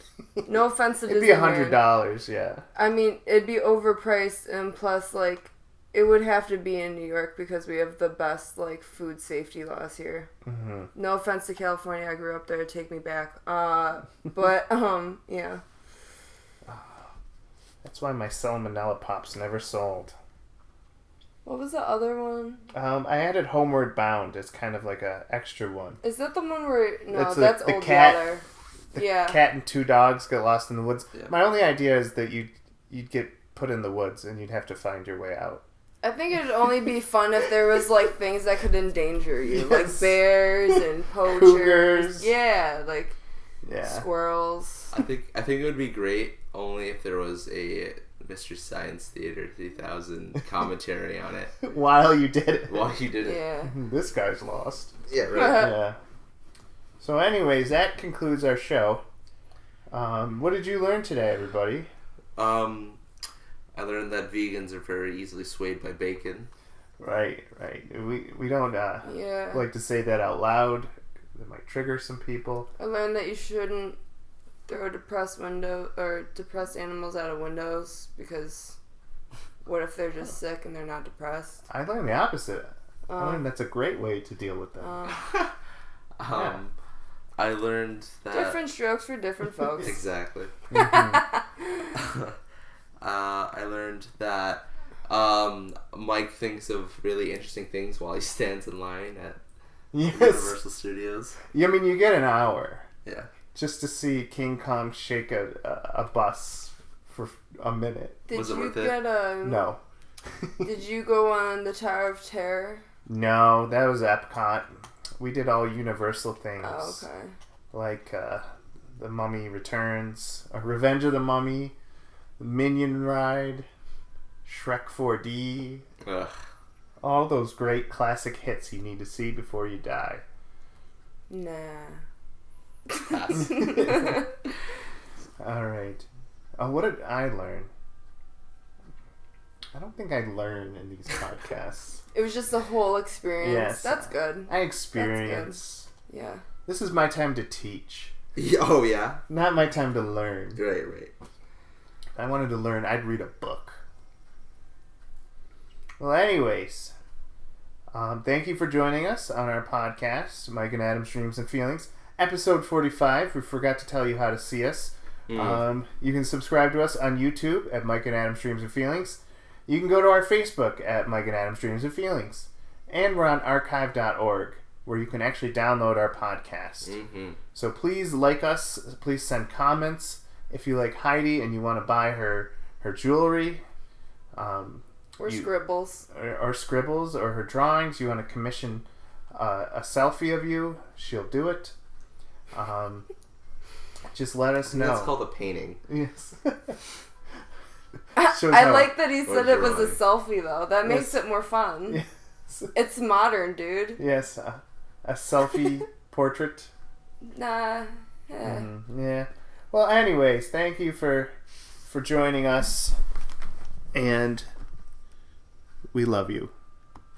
No offense to Disneyland. It'd be $100, yeah. I mean, it'd be overpriced, and plus, like, it would have to be in New York because we have the best, like, food safety laws here. Mm-hmm. No offense to California. I grew up there. Take me back. But, yeah. That's why my salmonella pops never sold. What was the other one? I added Homeward Bound as kind of like a extra one. Is that the one where... No, that's Old cat, Yeller. The cat and two dogs get lost in the woods. Yeah. My only idea is that you'd get put in the woods and you'd have to find your way out. I think it'd only be fun if there was, like, things that could endanger you. Yes. Like bears and poachers. Cougars. Yeah, like Yeah. squirrels. I think it would be great only if there was a Mr. Science Theater 3000 commentary on it. While you did it. While you did it. Yeah. This guy's lost. Yeah, right. Yeah. So anyways, that concludes our show. What did you learn today, everybody? I learned that vegans are very easily swayed by bacon. Right. We don't like to say that out loud. It might trigger some people. I learned that you shouldn't throw depressed animals out of windows because what if they're just sick and they're not depressed? I learned the opposite. I learned that's a great way to deal with them. I learned that Different strokes for different folks. exactly. Mm-hmm. I learned that Mike thinks of really interesting things while he stands in line at Universal Studios. I mean, you get an hour. Yeah. Just to see King Kong shake a bus for a minute. Was it worth it? No. Did you go on the Tower of Terror? No, that was Epcot. We did all Universal things. Oh, okay. Like The Mummy Returns, Revenge of the Mummy, the Minion Ride, Shrek 4D. Ugh. All those great classic hits you need to see before you die. Nah. Pass. All right. What did I learn? I don't think I learn in these podcasts. It was just a whole experience. Yes. That's good. I experience. That's good. Yeah. This is my time to teach. Oh, yeah? Not my time to learn. Right. If I wanted to learn, I'd read a book. Well, anyways, thank you for joining us on our podcast, Mike and Adam's Dreams and Feelings. Episode 45. We forgot to tell you how to see us. You can subscribe to us on YouTube at Mike and Adam's Dreams and Feelings. You can go to our Facebook at Mike and Adam's Dreams and Feelings. And we're on archive.org, where you can actually download our podcast. So please like us. Please send comments. If you like Heidi and you want to buy her jewelry, Or scribbles. Or scribbles, or her drawings, you want to commission a selfie of you, she'll do it. Just let us know. That's called a painting. Yes. I like that he said it was a drawing. selfie, though. That makes it more fun. Yes. It's modern, dude. Yes, a selfie portrait. Nah. Yeah. Yeah. Well, anyways, thank you for joining us, and we love you.